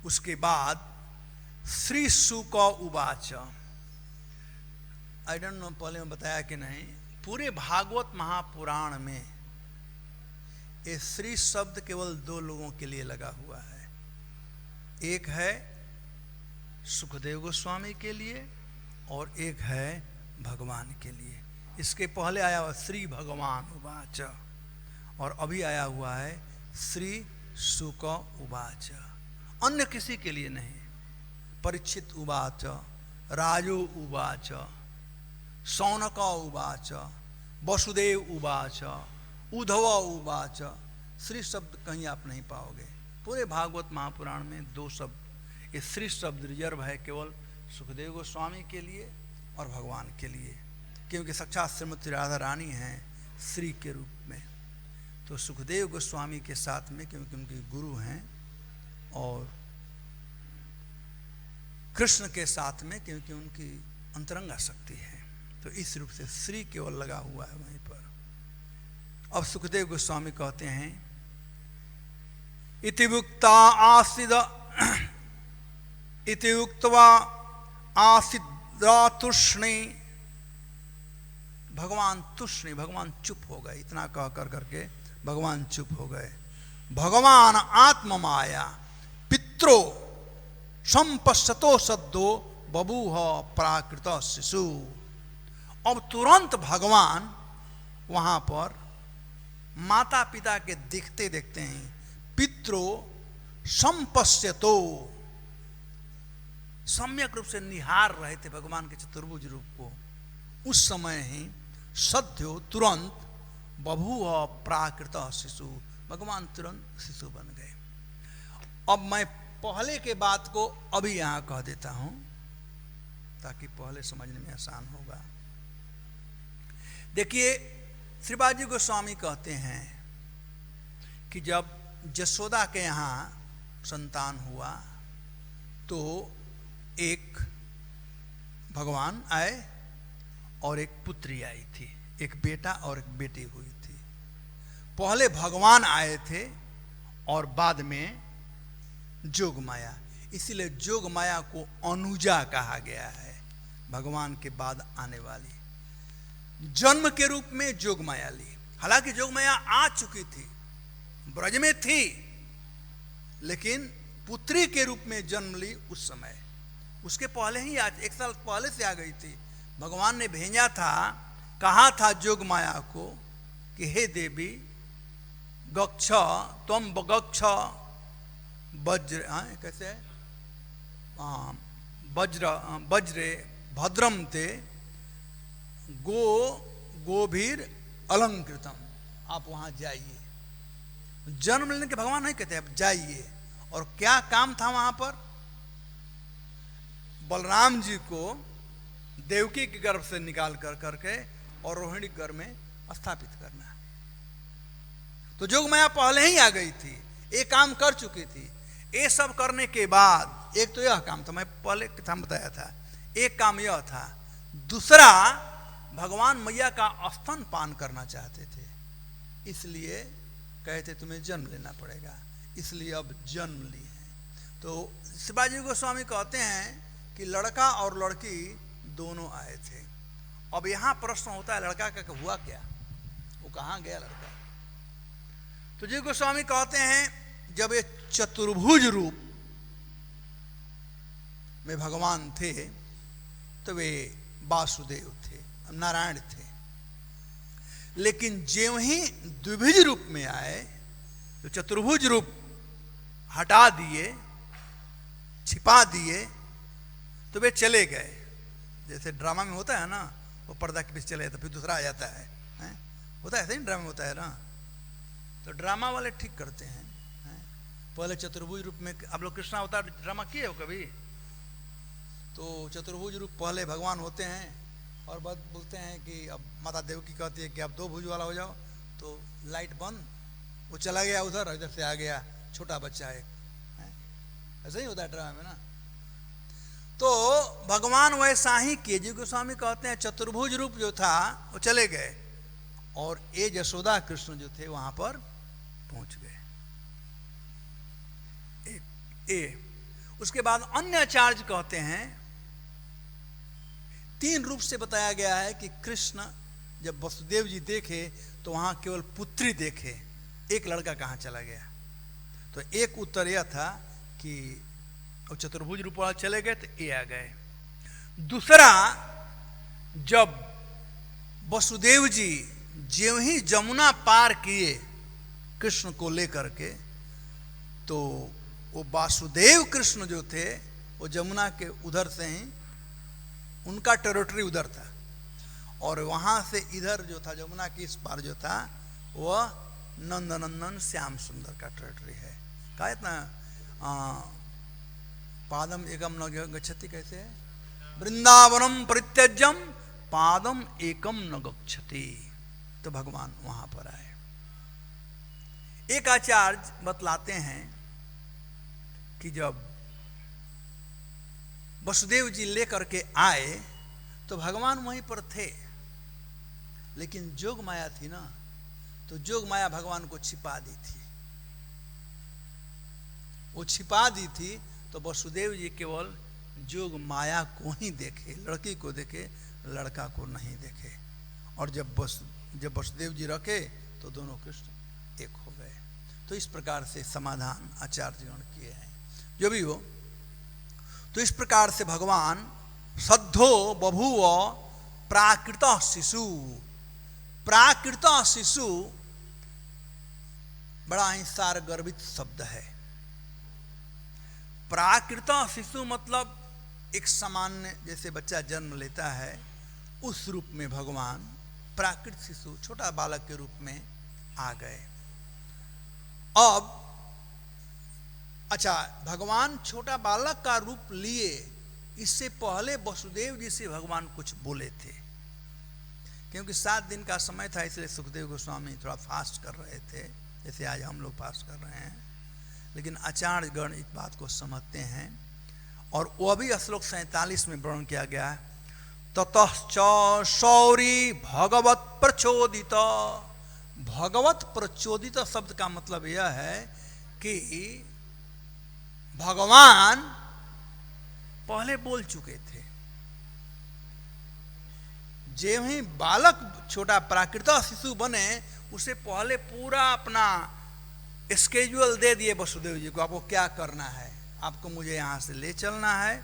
उसके बाद श्री शुक उवाच, आई डोंट नो पहले में बताया कि नहीं, पूरे भागवत महापुराण में ये श्री शब्द केवल 2 लोगों के लिए लगा हुआ है। एक है सुखदेव गोस्वामी के लिए और एक है भगवान के लिए। इसके पहले आया हुआ श्री भगवान उवाच और अभी आया हुआ है श्री शुक उवाच। अन्य किसी के लिए नहीं। परीक्षित उवाच, राजो उवाच, शौनक उवाच, वसुदेव उवाच, उद्धव उवाच। श्री शब्द कहीं आप नहीं पाओगे। पूरे भागवत महापुराण में 2 शब्द, ये श्री शब्द रिजर्व है केवल सुखदेव गोस्वामी के लिए और भगवान के लिए, क्योंकि साक्षात श्रीमती राधा रानी हैं श्री के रूप में। तो सुखदेव गोस्वामी के साथ में क्योंकि उनके गुरु हैं, और कृष्ण के साथ में क्योंकि उनकी अंतरंगा शक्ति है। तो इस रूप से श्री केवल लगा हुआ है वहीं पर। अब सुखदेव गोस्वामी कहते हैं, इति उक्ता आसिद इति उक्त्वा आसिद्रातुष्णी। भगवान तुष्णी, भगवान चुप हो गए। इतना कह कर करके भगवान चुप हो गए। भगवान आत्म माया पित्रो संपश्यतो सद्दो बभूव प्राकृत शिशु। अब तुरंत भगवान वहां पर माता पिता के देखते देखते हैं। पित्रो संपश्यतो, सम्यक रूप से निहार रहे थे भगवान के चतुर्भुज रूप को। उस समय ही सद्यो, तुरंत, बभूव प्राकृत शिशु, भगवान तुरंत शिशु बन गए। अब मैं पहले के बात को अभी यहां कह देता हूं ताकि पहले समझने में आसान होगा। देखिए, श्रीपाद गोस्वामी कहते हैं कि जब यशोदा के यहाँ संतान हुआ तो एक भगवान आए और एक पुत्री आई थी, एक बेटा और एक बेटी हुई थी। पहले भगवान आए थे और बाद में जोग माया, इसीलिए जोग माया को अनुजा कहा गया है, भगवान के बाद आने वाली। जन्म के रूप में जोग माया ली। हालांकि जोग माया आ चुकी थी, ब्रज में थी, लेकिन पुत्री के रूप में जन्म ली उस समय। उसके पहले ही 1 साल पहले से आ गई थी। भगवान ने भेजा था, कहा था जोग माया को कि हे देवी गच्छ त्वं गच्छ वज्र, कैसे है, वज्रे भद्रम ते गोभीर अलंकृतम। आप वहां जाइए। जन्म लेने के भगवान नहीं कहते, आप जाइए। और क्या काम था वहां पर? बलराम जी को देवकी के गर्भ से निकाल कर करके और रोहिणी गर्भ में स्थापित करना। तो जोग माया पहले ही आ गई थी, एक काम कर चुकी थी। ये सब करने के बाद एक तो यह काम था, मैं पहले कथा बताया था, एक काम यह था। दूसरा, भगवान मैया का स्तन पान करना चाहते थे, इसलिए कहते तुम्हें जन्म लेना पड़ेगा, इसलिए अब जन्म ली है। तो शिवाजी गोस्वामी कहते हैं कि लड़का और लड़की दोनों आए थे। अब यहां प्रश्न होता है लड़का का हुआ क्या, वो कहां गया लड़का। तो जी गोस्वामी कहते हैं जब ये चतुर्भुज रूप में भगवान थे तो वे वासुदेव थे, नारायण थे। लेकिन ज्यों ही द्विभुज रूप में आए तो चतुर्भुज रूप हटा दिए, छिपा दिए, तो वे चले गए। जैसे ड्रामा में होता है ना, वो पर्दा के पीछे चले जाता फिर दूसरा आ जाता है, होता है ऐसे ही ड्रामा में होता है ना। तो ड्रामा वाले ठीक करते हैं। पहले चतुर्भुज रूप में, आप लोग कृष्णा अवतार ड्रामा किए हो कभी? तो चतुर्भुज रूप पहले भगवान होते हैं और बाद बोलते हैं कि अब माता देवकी कहती है कि आप 2 भुज वाला हो जाओ, तो लाइट बंद, वो चला गया उधर, इधर से आ गया छोटा बच्चा एक, ऐसा ही होता है ड्रामा में ना। तो भगवान वैसा ही किए। जी गोस्वामी कहते हैं चतुर्भुज रूप जो था वो चले गए और ये यशोदा कृष्ण जो थे वहां पर पहुंच गए। उसके बाद अन्य आचार्य कहते हैं 3 रूप से बताया गया है कि कृष्ण जब वसुदेव जी देखे तो वहां केवल पुत्री देखे, एक लड़का कहां चला गया। तो एक उत्तर यह था कि चतुर्भुज रूप वाले चले गए तो ये आ गए। दूसरा, जब वसुदेव जी ज्यों ही जमुना पार किए कृष्ण को लेकर के, तो वो वासुदेव कृष्ण जो थे वो जमुना के उधर से ही, उनका टेरिटरी उधर था, और वहां से इधर जो था जमुना के इस पार जो था वह नंदनंदन श्याम सुंदर का टेरिटरी है। कहा इतना पादम एकम न गच्छति, कैसे है? वृंदावनम परित्यज्यम पादम एकम न गच्छति। तो भगवान वहां पर आए। एक आचार्य बतलाते हैं कि जब वसुदेव जी लेकर के आए तो भगवान वहीं पर थे, लेकिन जोग माया थी ना, तो जोग माया भगवान को छिपा दी थी। वो छिपा दी थी तो वसुदेव जी केवल जोग माया को ही देखे, लड़की को देखे, लड़का को नहीं देखे। और जब वसुदेव जी रखे तो दोनों कृष्ण एक हो गए। तो इस प्रकार से समाधान आचार्यगण किए हैं। जो भी हो, तो इस प्रकार से भगवान सद्धो बभूव प्राकृत शिशु। प्राकृत शिशु बड़ा ही सारगर्भित शब्द है। प्राकृत शिशु मतलब एक सामान्य जैसे बच्चा जन्म लेता है उस रूप में भगवान प्राकृत शिशु छोटा बालक के रूप में आ गए। अब अच्छा, भगवान छोटा बालक का रूप लिए, इससे पहले वसुदेव जी से भगवान कुछ बोले थे, क्योंकि 7 दिन का समय था, इसलिए सुखदेव गोस्वामी थोड़ा फास्ट कर रहे थे, जैसे आज हम लोग फास्ट कर रहे हैं। लेकिन आचार्यगण इस बात को समझते हैं, और वो भी श्लोक 47 में वर्णन किया गया है। ततश्च शौरी भगवत प्रचोदित। भगवत प्रचोदित शब्द का मतलब यह है कि भगवान पहले बोल चुके थे। जो ही बालक छोटा प्राकृत शिशु बने उसे पहले पूरा अपना स्केड्यूल दे दिए वसुदेव जी को, आपको क्या करना है। आपको मुझे यहाँ से ले चलना है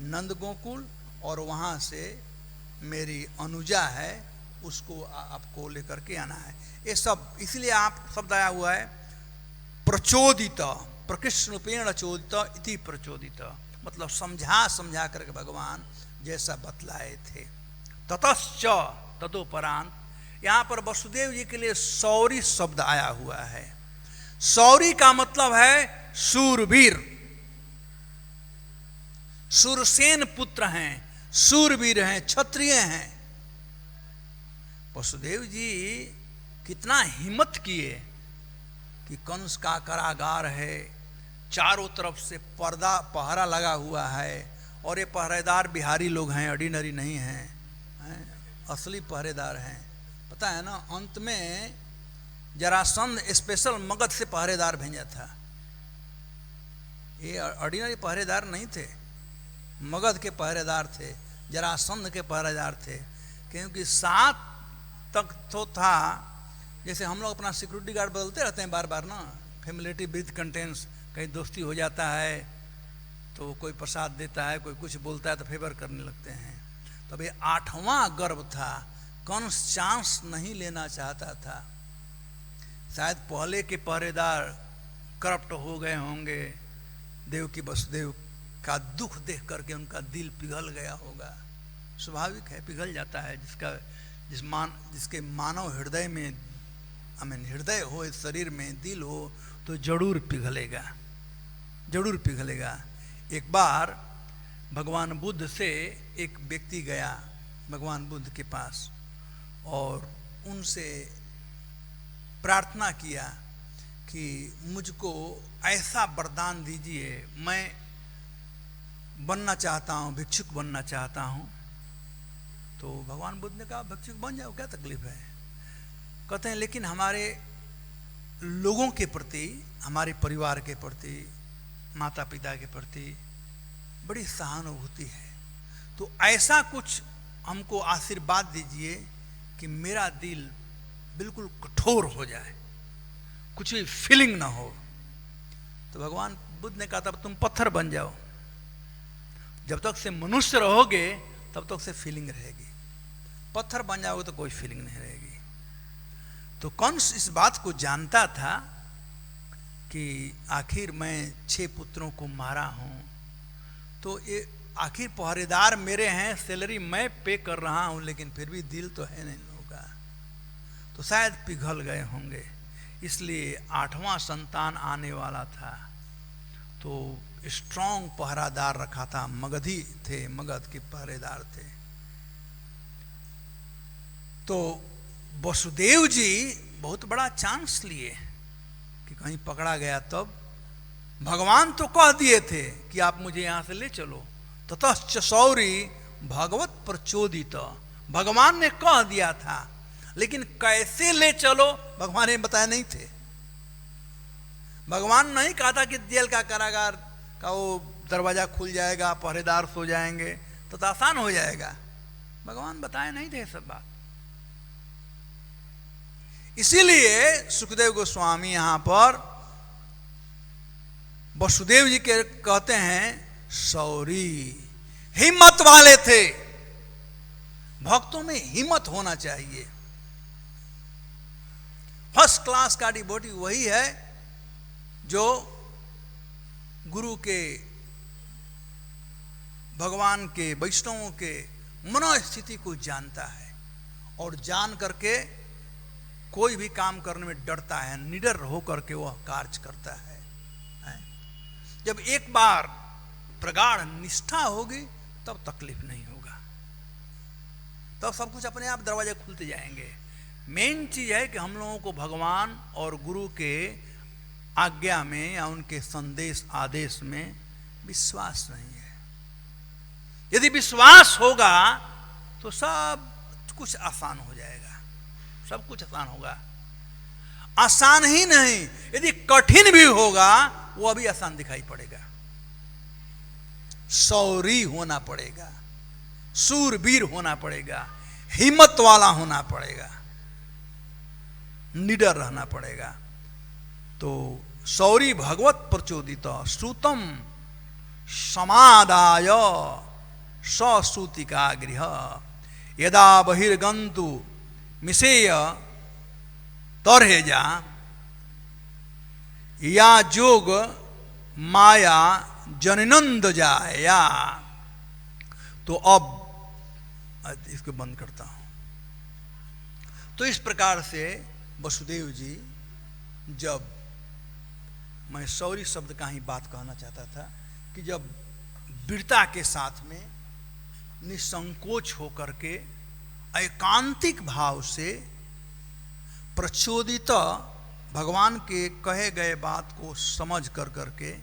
नंद गोकुल, और वहाँ से मेरी अनुजा है उसको आपको लेकर के आना है। ये सब इसलिए आप शब्द आया हुआ है प्रचोदित, प्रकृष्ण रूपेण चोदित इति प्रचोदित, मतलब समझा समझा करके भगवान जैसा बतलाए थे। ततश्च तदोपरांत, यहाँ पर वसुदेव जी के लिए शौरी शब्द आया हुआ है। शौरी का मतलब है शूरवीर, शूरसेन पुत्र हैं, शूरवीर हैं, क्षत्रिय हैं। वसुदेव जी कितना हिम्मत किए कि कंस का कारागार है, चारों तरफ से पर्दा पहरा लगा हुआ है, और ये पहरेदार बिहारी लोग हैं, ऑर्डिनरी नहीं हैं, असली पहरेदार हैं। पता है ना, अंत में जरासंध स्पेशल मगध से पहरेदार भेजा था। ये ऑर्डिनरी पहरेदार नहीं थे, मगध के पहरेदार थे, जरासंध के पहरेदार थे, क्योंकि 7 तक तो था। जैसे हम लोग अपना सिक्योरिटी गार्ड बदलते रहते हैं बार बार ना, फैमिलिटी विद कंटेंस, कहीं दोस्ती हो जाता है तो कोई प्रसाद देता है, कोई कुछ बोलता है तो फेवर करने लगते हैं। तब ये 8वां गर्भ था, कंस चांस नहीं लेना चाहता था। शायद पहले के पहरेदार करप्ट हो गए होंगे, देवकी वसुदेव का दुख देख करके उनका दिल पिघल गया होगा। स्वाभाविक है, पिघल जाता है। जिसके मानव हृदय में हृदय हो, इस शरीर में दिल हो तो जरूर पिघलेगा, जरूर पिघलेगा। एक बार भगवान बुद्ध से एक व्यक्ति गया भगवान बुद्ध के पास और उनसे प्रार्थना किया कि मुझको ऐसा वरदान दीजिए, मैं बनना चाहता हूँ, भिक्षुक बनना चाहता हूँ। तो भगवान बुद्ध ने कहा भिक्षुक बन जाओ, क्या तकलीफ है। कहते हैं लेकिन हमारे लोगों के प्रति, हमारे परिवार के प्रति, माता पिता के प्रति बड़ी सहानुभूति है, तो ऐसा कुछ हमको आशीर्वाद दीजिए कि मेरा दिल बिल्कुल कठोर हो जाए, कुछ भी फीलिंग ना हो। तो भगवान बुद्ध ने कहा तब तुम पत्थर बन जाओ, जब तक से मनुष्य रहोगे तब तक से फीलिंग रहेगी, पत्थर बन जाओगे तो कोई फीलिंग नहीं रहेगी। तो कंस इस बात को जानता था कि आखिर मैं 6 पुत्रों को मारा हूं, तो ये आखिर पहरेदार मेरे हैं, सैलरी मैं पे कर रहा हूं, लेकिन फिर भी दिल तो है नहीं होगा, तो शायद पिघल गए होंगे। इसलिए 8वां संतान आने वाला था, तो स्ट्रांग पहरादार रखा था, मगधी थे, मगध के पहरेदार थे। तो वसुदेव जी बहुत बड़ा चांस लिए कि कहीं पकड़ा गया तब। भगवान तो कह दिए थे कि आप मुझे यहां से ले चलो, ततश्च शौरी भगवत प्रचोदित, भगवान ने कह दिया था, लेकिन कैसे ले चलो भगवान ने बताया नहीं थे। भगवान नहीं कहा था कि जेल का कारागार का वो दरवाजा खुल जाएगा, पहरेदार सो जाएंगे तो आसान हो जाएगा, भगवान बताए नहीं थे सब बात। इसीलिए सुखदेव गोस्वामी यहां पर वसुदेव जी के कहते हैं शौरी, हिम्मत वाले थे। भक्तों में हिम्मत होना चाहिए। फर्स्ट क्लास का डिवोटी वही है जो गुरु के, भगवान के, वैष्णवों के मनोस्थिति को जानता है और जान करके कोई भी काम करने में डरता है, निडर होकर के वह कार्य करता है। जब एक बार प्रगाढ़ निष्ठा होगी तब तकलीफ नहीं होगा, तब सब कुछ अपने आप दरवाजे खुलते जाएंगे। मेन चीज है कि हम लोगों को भगवान और गुरु के आज्ञा में या उनके संदेश आदेश में विश्वास नहीं है। यदि विश्वास होगा तो सब कुछ आसान हो जाएगा, सब कुछ आसान होगा। आसान ही नहीं, यदि कठिन भी होगा वो अभी आसान दिखाई पड़ेगा। शौरी होना पड़ेगा, सूरवीर होना पड़ेगा, हिम्मत वाला होना पड़ेगा, निडर रहना पड़ेगा। तो शौरी भगवत प्रचोदित श्रुतम समादाय ससूतिका गृह यदा बहिर्गंतु मिसेय तरहेजा या जोग माया जननंद जाया। तो अब इसको बंद करता हूं। तो इस प्रकार से वसुदेव जी, जब मैं शौरी शब्द का ही बात कहना चाहता था कि जब वीरता के साथ में निसंकोच होकर के एकांतिक भाव से प्रचोदित भगवान के कहे गए बात को समझ कर करके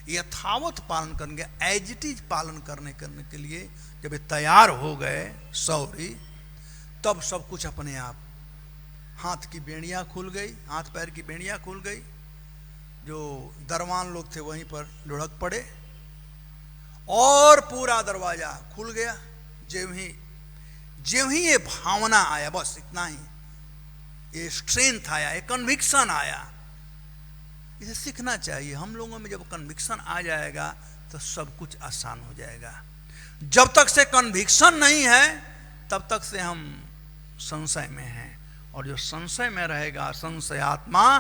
यथावत पालन करने, एज इट इज पालन करने के लिए जब ये तैयार हो गए शौरी, तब सब कुछ अपने आप, हाथ की बेड़ियां खुल गई, हाथ पैर की बेड़ियां खुल गई, जो दरवान लोग थे वहीं पर लुढ़क पड़े और पूरा दरवाजा खुल गया। ज्यों ही ये भावना आया, बस इतना ही, ये स्ट्रेंथ आया, ये कन्विक्शन आया। इसे सीखना चाहिए। हम लोगों में जब कन्विक्शन आ जाएगा तो सब कुछ आसान हो जाएगा। जब तक से कन्विक्शन नहीं है तब तक से हम संशय में हैं, और जो संशय में रहेगा, संशयात्मा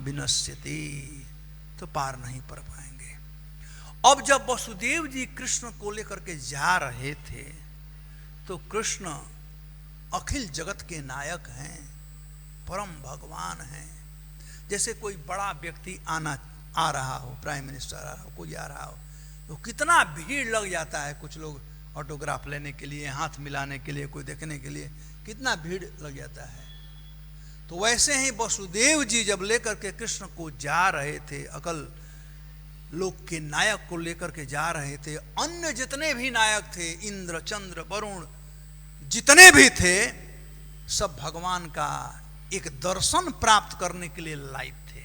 विनश्यति, तो पार नहीं पड़ पाएंगे। अब जब वसुदेव जी कृष्ण को लेकर के जा रहे थे तो कृष्ण अखिल जगत के नायक हैं, परम भगवान हैं। जैसे कोई बड़ा व्यक्ति आ रहा हो, प्राइम मिनिस्टर आ रहा हो, कोई आ रहा हो, तो कितना भीड़ लग जाता है। कुछ लोग ऑटोग्राफ लेने के लिए, हाथ मिलाने के लिए, कोई देखने के लिए, कितना भीड़ लग जाता है। तो वैसे ही वसुदेव जी जब लेकर के कृष्ण को जा रहे थे, अकल लोक के नायक को लेकर के जा रहे थे, अन्य जितने भी नायक थे, इंद्र, चंद्र, वरुण, जितने भी थे, सब भगवान का एक दर्शन प्राप्त करने के लिए लाइव थे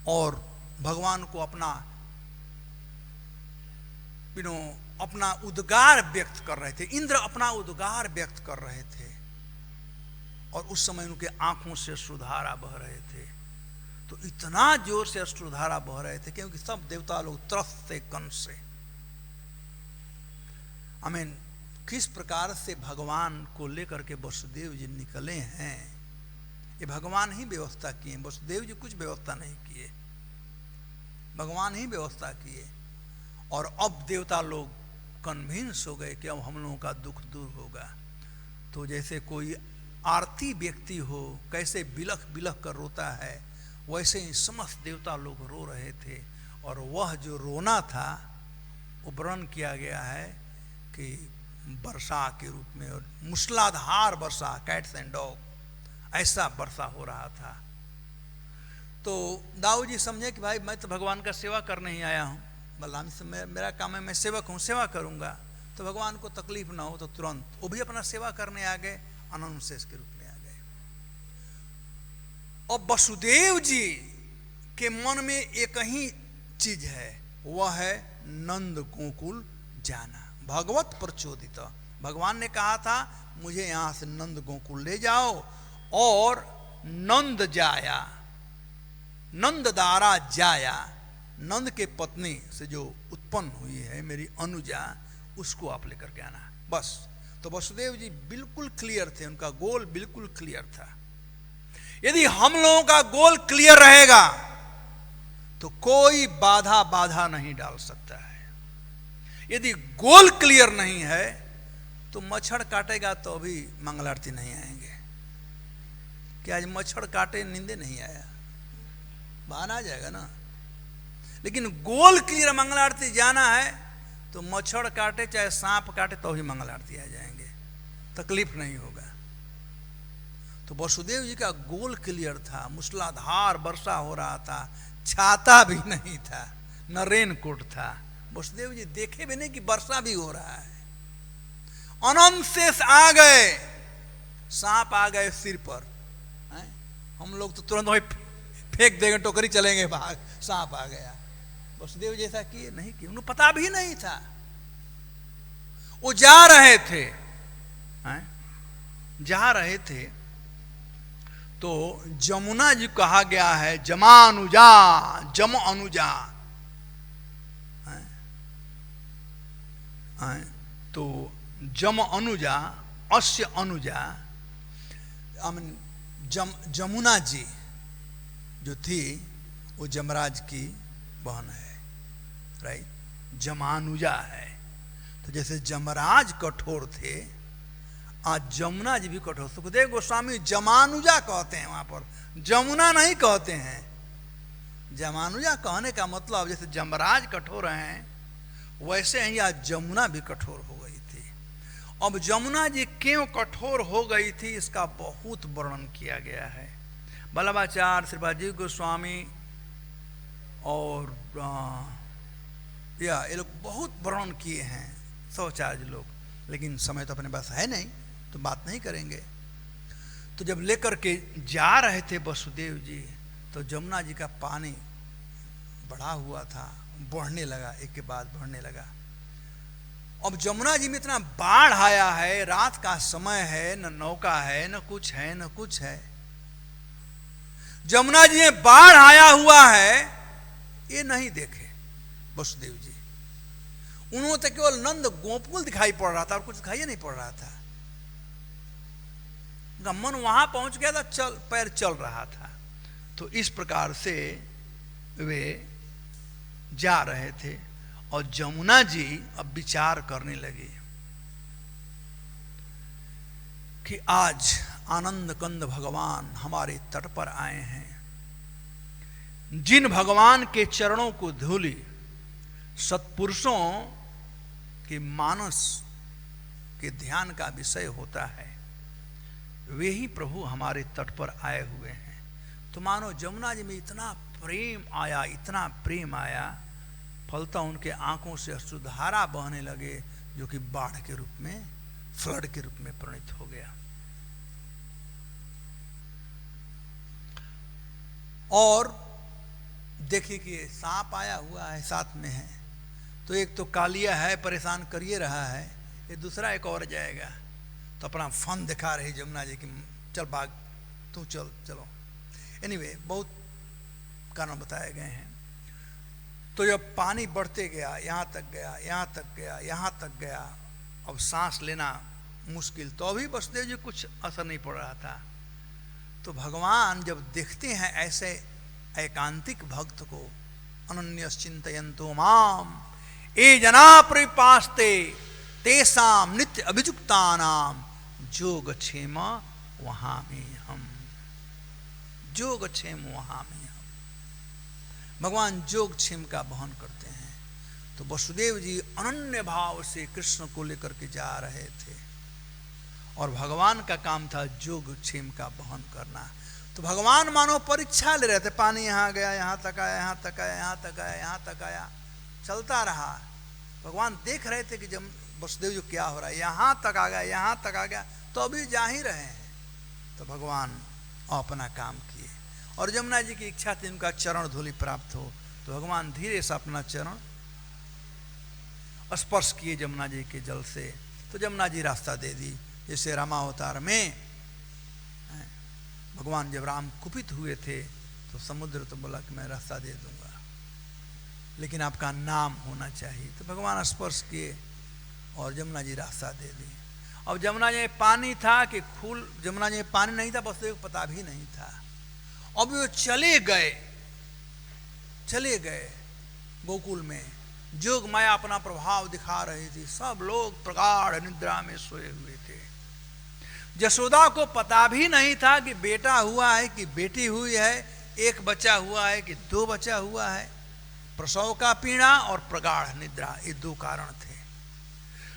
और भगवान को अपना उद्गार व्यक्त कर रहे थे। इंद्र अपना उद्गार व्यक्त कर रहे थे और उस समय उनके आंखों से अश्रुधारा बह रहे थे। तो इतना जोर से अश्रुधारा बह रहे थे क्योंकि सब देवता लोग त्रस्त थे कंस से। किस प्रकार से भगवान को लेकर के वसुदेव जी निकले हैं, ये भगवान ही व्यवस्था किए। वसुदेव जी कुछ व्यवस्था नहीं किए, भगवान ही व्यवस्था किए। और अब देवता लोग कन्विंस हो गए कि अब हम लोगों का दुख दूर होगा। तो जैसे कोई आरती व्यक्ति हो, कैसे बिलख बिलख कर रोता है, वैसे ही समस्त देवता लोग रो रहे थे। और वह जो रोना था वो वर्णन किया गया है कि वर्षा के रूप में, और मूसलाधार वर्षा, कैट्स एंड डॉग, ऐसा वर्षा हो रहा था। तो दाऊ जी समझे कि भाई मैं तो भगवान का सेवा करने ही आया हूँ, बलराम से मेरा काम है, मैं सेवक हूँ, सेवा करूँगा, तो भगवान को तकलीफ ना हो। तो तुरंत वो भी अपना सेवा करने आ गए, अनंशेष के रूप में आ गए। और वसुदेव जी के मन में एक ही चीज है, वह है नंद गोकुल जाना। भगवत प्रचोदित, भगवान ने कहा था मुझे यहां से नंद गोकुल ले जाओ। और नंद जाया, नंददारा जाया, नंद के पत्नी से जो उत्पन्न हुई है मेरी अनुजा, उसको आप लेकर के आना, बस। तो वसुदेव जी बिल्कुल क्लियर थे, उनका गोल बिल्कुल क्लियर था। यदि हम लोगों का गोल क्लियर रहेगा तो कोई बाधा नहीं डाल सकता है। यदि गोल क्लियर नहीं है तो मच्छर काटेगा तो अभी मंगल आरती नहीं आएंगे। कि आज मच्छर काटे नींदे नहीं आया, बहाना आ जाएगा ना। लेकिन गोल क्लियर, मंगल आरती जाना है तो मच्छर काटे चाहे सांप काटे तो भी मंगल आरती आ जाएंगे, तकलीफ नहीं होगा। तो वसुदेव जी का गोल क्लियर था। मूसलाधार वर्षा हो रहा था, छाता भी नहीं था, न रेनकोट था। वसुदेव जी देखे भी नहीं कि वर्षा भी हो रहा है। अनंत शेष आ गए, सांप आ गए सिर पर, हम लोग तो तुरंत वही फेंक देंगे, टोकरी चलेंगे, भाग, सांप आ गया। वसुदेव जैसा किए नहीं किए, उन्हें पता भी नहीं था। वो जा रहे थे, जा रहे थे तो जमुना जी कहा गया है जमानुजा, जम अनुजा। तो जम अनुजा, अस्य अनुजा, जमुना जी जो थी वो जमराज की बहन है, राइट, जमानुजा है। तो जैसे जमराज कठोर थे, आज जमुना जी भी कठोर। सुखदेव गोस्वामी जमानुजा कहते हैं, वहां पर जमुना नहीं कहते हैं। जमानुजा कहने का मतलब जैसे जमराज कठोर हैं वैसे ही आज जमुना भी कठोर हो गई थी। अब जमुना जी क्यों कठोर हो गई थी इसका बहुत वर्णन किया गया है। वल्लभाचार्य, श्रीपाद गोस्वामी और ये लोग बहुत वर्णन किए हैं, शौचार्य लोग, लेकिन समय तो अपने पास है नहीं तो बात नहीं करेंगे। तो जब लेकर के जा रहे थे वसुदेव जी तो जमुना जी का पानी बढ़ा हुआ था, बढ़ने लगा, एक के बाद बढ़ने लगा। अब जमुना जी में इतना बाढ़ आया है, रात का समय है, न नौका है, न कुछ है, न कुछ है। जमुना जी में बाढ़ आया हुआ है, ये नहीं देखे वसुदेव जी। उन्होंने तो केवल नंद गोकुल दिखाई पड़ रहा था और कुछ दिखाई नहीं पड़ रहा था। उनका मन वहां पहुंच गया था, पैर चल रहा था। तो इस प्रकार से वे जा रहे थे और जमुना जी अब विचार करने लगे कि आज आनंद कंद भगवान हमारे तट पर आए हैं। जिन भगवान के चरणों को धूली सत्पुरुषों के मानस के ध्यान का विषय होता है, वे ही प्रभु हमारे तट पर आए हुए हैं। तो मानो जमुना जी में इतना प्रेम आया, इतना प्रेम आया, फलता उनके आंखों से अश्रुधारा बहने लगे, जो कि बाढ़ के रूप में, फ्लड के रूप में परिणत हो गया। और देखिए कि सांप आया हुआ है, साथ में है, तो एक तो कालिया है, परेशान करिए रहा है, ये दूसरा एक और जाएगा। तो अपना फन दिखा रही जमुना जी की, चल भाग तू, चल चलो। एनीवे, बहुत कारण बताए गए हैं। तो जब पानी बढ़ते गया, यहाँ तक गया, यहाँ तक गया, यहाँ तक गया, अब सांस लेना मुश्किल, तो अभी वसुदेव जी कुछ असर नहीं पड़ रहा था। तो भगवान जब देखते हैं ऐसे एकांतिक भक्त को, अनन्य चिंतयन्तो माम ये जना परिपास्ते तेसाम नित्य अभिजुक्तानाम जोगक्षेम वहां में हम, जोगक्षेम वहां में हम। भगवान जोगक्षेम का वहन करते हैं। तो वसुदेव जी अनन्य भाव से कृष्ण को लेकर के जा रहे थे और भगवान का काम था जोगक्षेम का वहन करना। तो भगवान मानो परीक्षा ले रहे थे, पानी यहाँ गया, यहाँ तक आया, यहाँ तक आया, यहाँ तक आया, यहाँ तक आया, चलता रहा। भगवान देख रहे थे कि जब वसुदेव जी क्या हो रहा है, यहाँ तक आ गया, यहाँ तक आ गया, तो अभी जा ही रहे हैं। तो भगवान अपना काम किए और जमुना जी की इच्छा थी उनका चरण धूलि प्राप्त हो। तो भगवान धीरे से अपना चरण स्पर्श किए जमुना जी के जल से। तो जमुना जी रास्ता दे दी। जैसे रामावतार में भगवान जब राम कुपित हुए थे तो समुद्र तो बोला कि मैं रास्ता दे दूंगा, लेकिन आपका नाम होना चाहिए। तो भगवान स्पर्श किए और जमुना जी रास्ता दे दी। अब जमुना जी में पानी था कि खूल, जमुना जी में पानी नहीं था, वसुदेव को पता भी नहीं था। अब वो चले गए गोकुल में। जोग माया अपना प्रभाव दिखा रही थी, सब लोग प्रगाढ़ निद्रा में सोए हुए थे। यशोदा को पता भी नहीं था कि बेटा हुआ है कि बेटी हुई है, एक बच्चा हुआ है कि दो बच्चा हुआ है। प्रसव का पीड़ा और प्रगाढ़ निद्रा, ये दो कारण थे।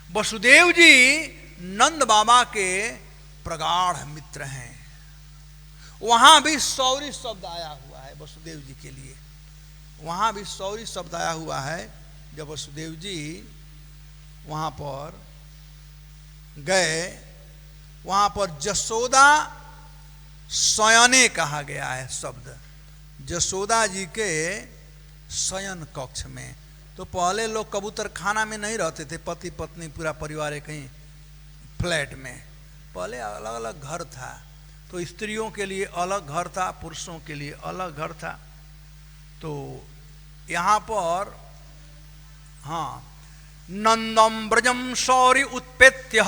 वसुदेव जी नंद बाबा के प्रगाढ़ मित्र हैं। वहां भी सौरी शब्द आया हुआ है वसुदेव जी के लिए, वहां भी सौरी शब्द आया हुआ है। जब वसुदेव जी वहां पर गए, वहां पर जसोदा शयने कहा गया है शब्द, जसोदा जी के शयन कक्ष में। तो पहले लोग कबूतर खाना में नहीं रहते थे, पति पत्नी पूरा परिवार कहीं फ्लैट में। पहले अलग अलग घर था, तो स्त्रियों के लिए अलग घर था, पुरुषों के लिए अलग घर था। तो यहाँ पर हाँ, नंदम ब्रजम शौरी उत्पेत्य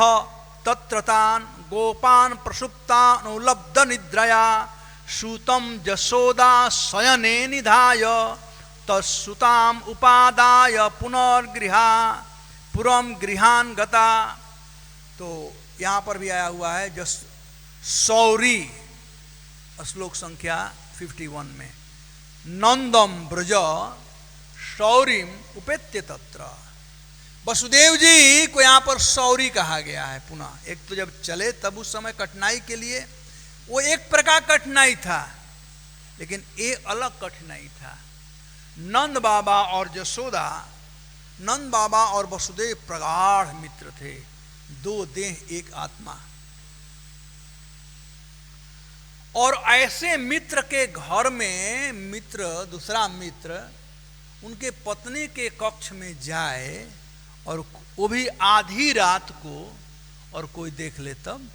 तत्रतान गोपान प्रसुप्तानुलब्ध निद्रया सूतम जसोदा शयने निधाय तत्सुताम उपादाय पुरम गृहान गता। तो यहाँ पर भी आया हुआ है जस सौरी, श्लोक संख्या 51 में, नंदम ब्रज शौरीम उपेत्य तत्र। वसुदेव जी को यहाँ पर सौरी कहा गया है पुनः। एक तो जब चले तब उस समय कठिनाई के लिए वो एक प्रकार कठिनाई था, लेकिन ये अलग कठिनाई था। नंद बाबा और जसोदा, नंद बाबा और वसुदेव प्रगाढ़ मित्र थे, दो देह एक आत्मा। और ऐसे मित्र के घर में मित्र, दूसरा मित्र उनके पत्नी के कक्ष में जाए और वो भी आधी रात को, और कोई देख ले तब।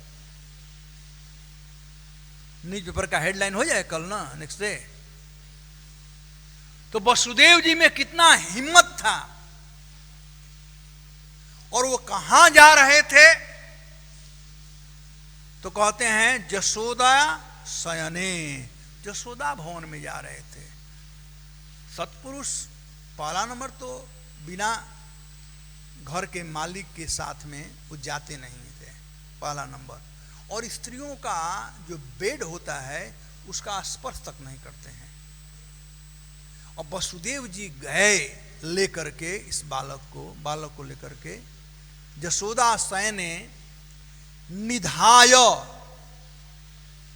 न्यूज पेपर का हेडलाइन हो जाए कल ना, नेक्स्ट डे। तो वसुदेव जी में कितना हिम्मत था। और वो कहां जा रहे थे, तो कहते हैं जसोदा शयने, जसोदा भवन में जा रहे थे। सत्पुरुष पहला नंबर तो बिना घर के मालिक के साथ में वो जाते नहीं थे, पहला नंबर। और स्त्रियों का जो बेड होता है उसका स्पर्श तक नहीं करते हैं। और वसुदेव जी गए लेकर के इस बालक को लेकर के, जसोदा शयने निधाय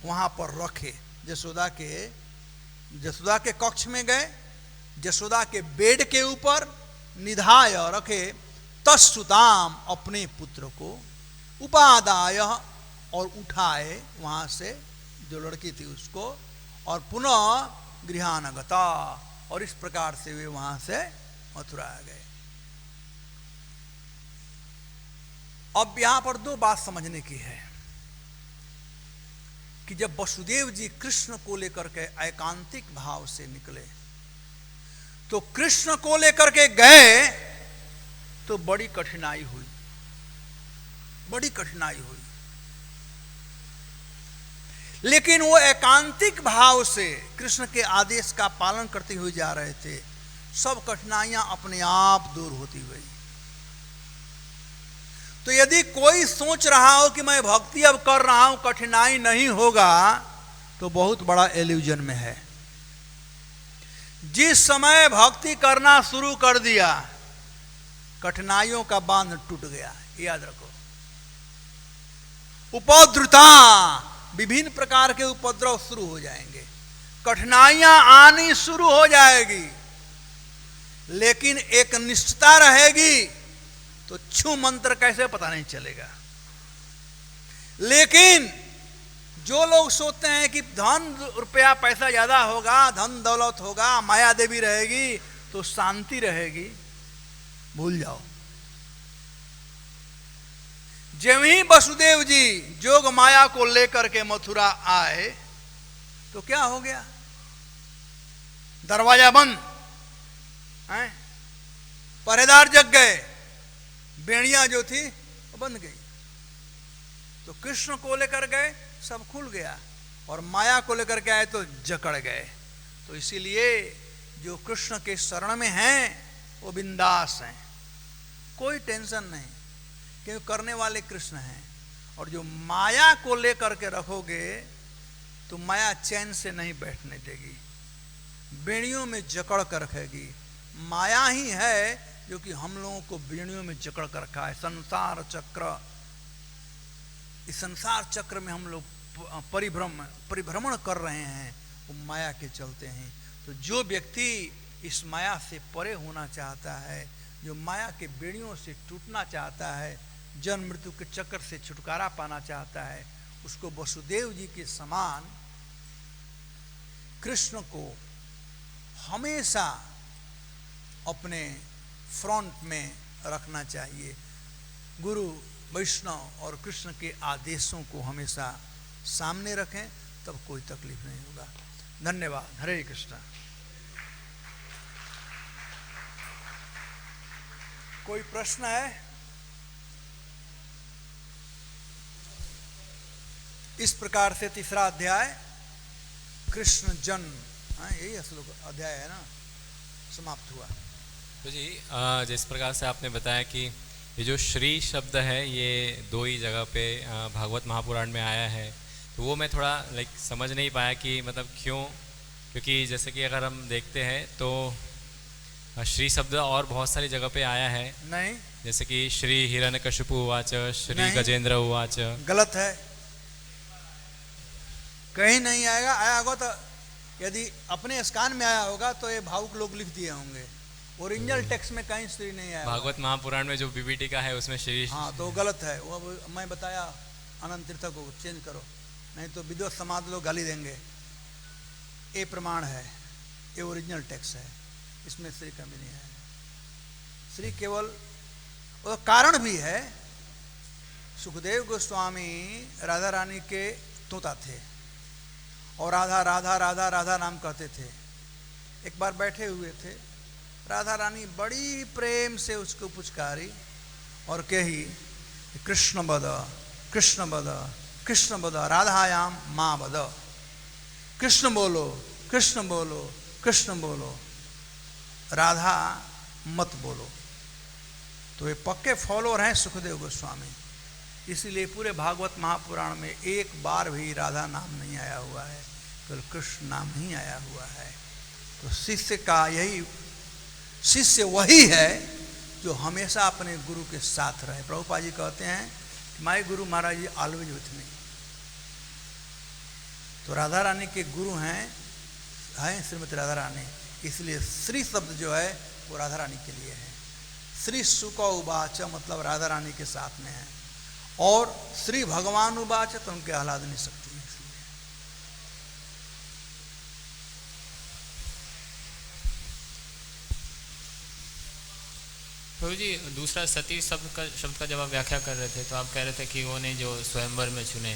वहां पर रखे। जसोदा के कक्ष में गए, जसोदा के बेड के ऊपर निधाय रखे। तत्सुताम अपने पुत्र को, उपादाय और उठाए वहां से जो लड़की थी उसको, और पुनः गृहानगता, और इस प्रकार से वे वहां से मथुरा गए। अब यहां पर दो बात समझने की है कि जब वसुदेव जी कृष्ण को लेकर के एकांतिक भाव से निकले, तो कृष्ण को लेकर के गए तो बड़ी कठिनाई हुई, बड़ी कठिनाई हुई। लेकिन वो एकांतिक भाव से कृष्ण के आदेश का पालन करते हुए जा रहे थे। सब कठिनाइयां अपने आप दूर होती गई। तो यदि कोई सोच रहा हो कि मैं भक्ति अब कर रहा हूं, कठिनाई नहीं होगा, तो बहुत बड़ा इल्यूजन में है। जिस समय भक्ति करना शुरू कर दिया, कठिनाइयों का बांध टूट गया, याद रखो। उपद्रुता, विभिन्न प्रकार के उपद्रव शुरू हो जाएंगे, कठिनाइयां आनी शुरू हो जाएगी। लेकिन एक निष्ठता रहेगी तो छू मंत्र कैसे पता नहीं चलेगा। लेकिन जो लोग सोचते हैं कि धन रुपया पैसा ज्यादा होगा, धन दौलत होगा, माया देवी रहेगी तो शांति रहेगी, भूल जाओ। जब ही वसुदेव जी जोग माया को लेकर के मथुरा आए तो क्या हो गया, दरवाजा बंद, पहरेदार जग गए, बेड़ियां जो थी वो बंद गई। तो कृष्ण को लेकर गए, सब खुल गया, और माया को लेकर के आए तो जकड़ गए। तो इसीलिए जो कृष्ण के शरण में हैं वो बिंदास हैं, कोई टेंशन नहीं, क्योंकि करने वाले कृष्ण हैं। और जो माया को लेकर के रखोगे तो माया चैन से नहीं बैठने देगी, बेड़ियों में जकड़ कर रखेगी। माया ही है जो कि हम लोगों को बेड़ियों में जकड़ कर रखा है। संसार चक्र, इस संसार चक्र में हम लोग परिभ्रमण कर रहे हैं, वो माया के चलते हैं। तो जो व्यक्ति इस माया से परे होना चाहता है, जो माया के बेड़ियों से टूटना चाहता है, जन्म मृत्यु के चक्कर से छुटकारा पाना चाहता है, उसको वसुदेव जी के समान कृष्ण को हमेशा अपने फ्रंट में रखना चाहिए। गुरु वैष्णव और कृष्ण के आदेशों को हमेशा सामने रखें, तब कोई तकलीफ नहीं होगा। धन्यवाद। हरे कृष्ण। कोई प्रश्न है? इस प्रकार से तीसरा अध्याय कृष्ण जन्म, यही श्लोक अध्याय है ना, समाप्त हुआ। तो जी जिस प्रकार से आपने बताया कि ये जो श्री शब्द है ये दो ही जगह पे भागवत महापुराण में आया है, तो वो मैं थोड़ा समझ नहीं पाया कि मतलब क्यों, क्योंकि जैसे कि अगर हम देखते हैं तो श्री शब्द और बहुत सारी जगह पे आया है। नहीं, जैसे कि श्री हिरण्यकशिपु उवाच, श्री गजेंद्र उवाच। गलत है, कहीं नहीं आएगा। आया होगा तो यदि अपने स्कान में आया होगा तो ये भावुक लोग लिख दिए होंगे, ओरिजिनल टेक्स्ट में कहीं श्री नहीं आया। भागवत महापुराण में जो बीबीटी का है उसमें श्री। हाँ, तो गलत है वो। मैं बताया अनंत तीर्थ को चेंज करो, नहीं तो विद्वत समाज लोग गाली देंगे। ये प्रमाण है, ये ओरिजिनल टेक्स्ट है, इसमें श्री कमी नहीं है। श्री केवल और कारण भी है। सुखदेव गोस्वामी राधा रानी के तोता थे और राधा राधा राधा राधा नाम कहते थे। एक बार बैठे हुए थे, राधा रानी बड़ी प्रेम से उसको पुचकारी और कही, कृष्ण बद कृष्ण बद कृष्ण बद राधायाम माँ बद, कृष्ण बोलो कृष्ण बोलो कृष्ण बोलो, राधा मत बोलो। तो ये पक्के फॉलोअर हैं सुखदेव गोस्वामी, इसीलिए पूरे भागवत महापुराण में एक बार भी राधा नाम नहीं आया हुआ है, केवल कृष्ण नाम ही आया हुआ है। तो शिष्य का यही, शिष्य वही है जो हमेशा अपने गुरु के साथ रहे। प्रभुपाद जी कहते हैं my Guru Maharaj ji always with me. तो राधा रानी के गुरु हैं श्रीमती राधा रानी, इसलिए श्री शब्द जो है वो राधा रानी के लिए है। श्री सुक उवाच मतलब राधा रानी के साथ में है, और श्री भगवान उवाच तो उनके आह्लादनी शक्ति है। प्रभु जी, दूसरा सती शब्द का जब आप व्याख्या कर रहे थे तो आप कह रहे थे कि वो ने जो स्वयंवर में चुने,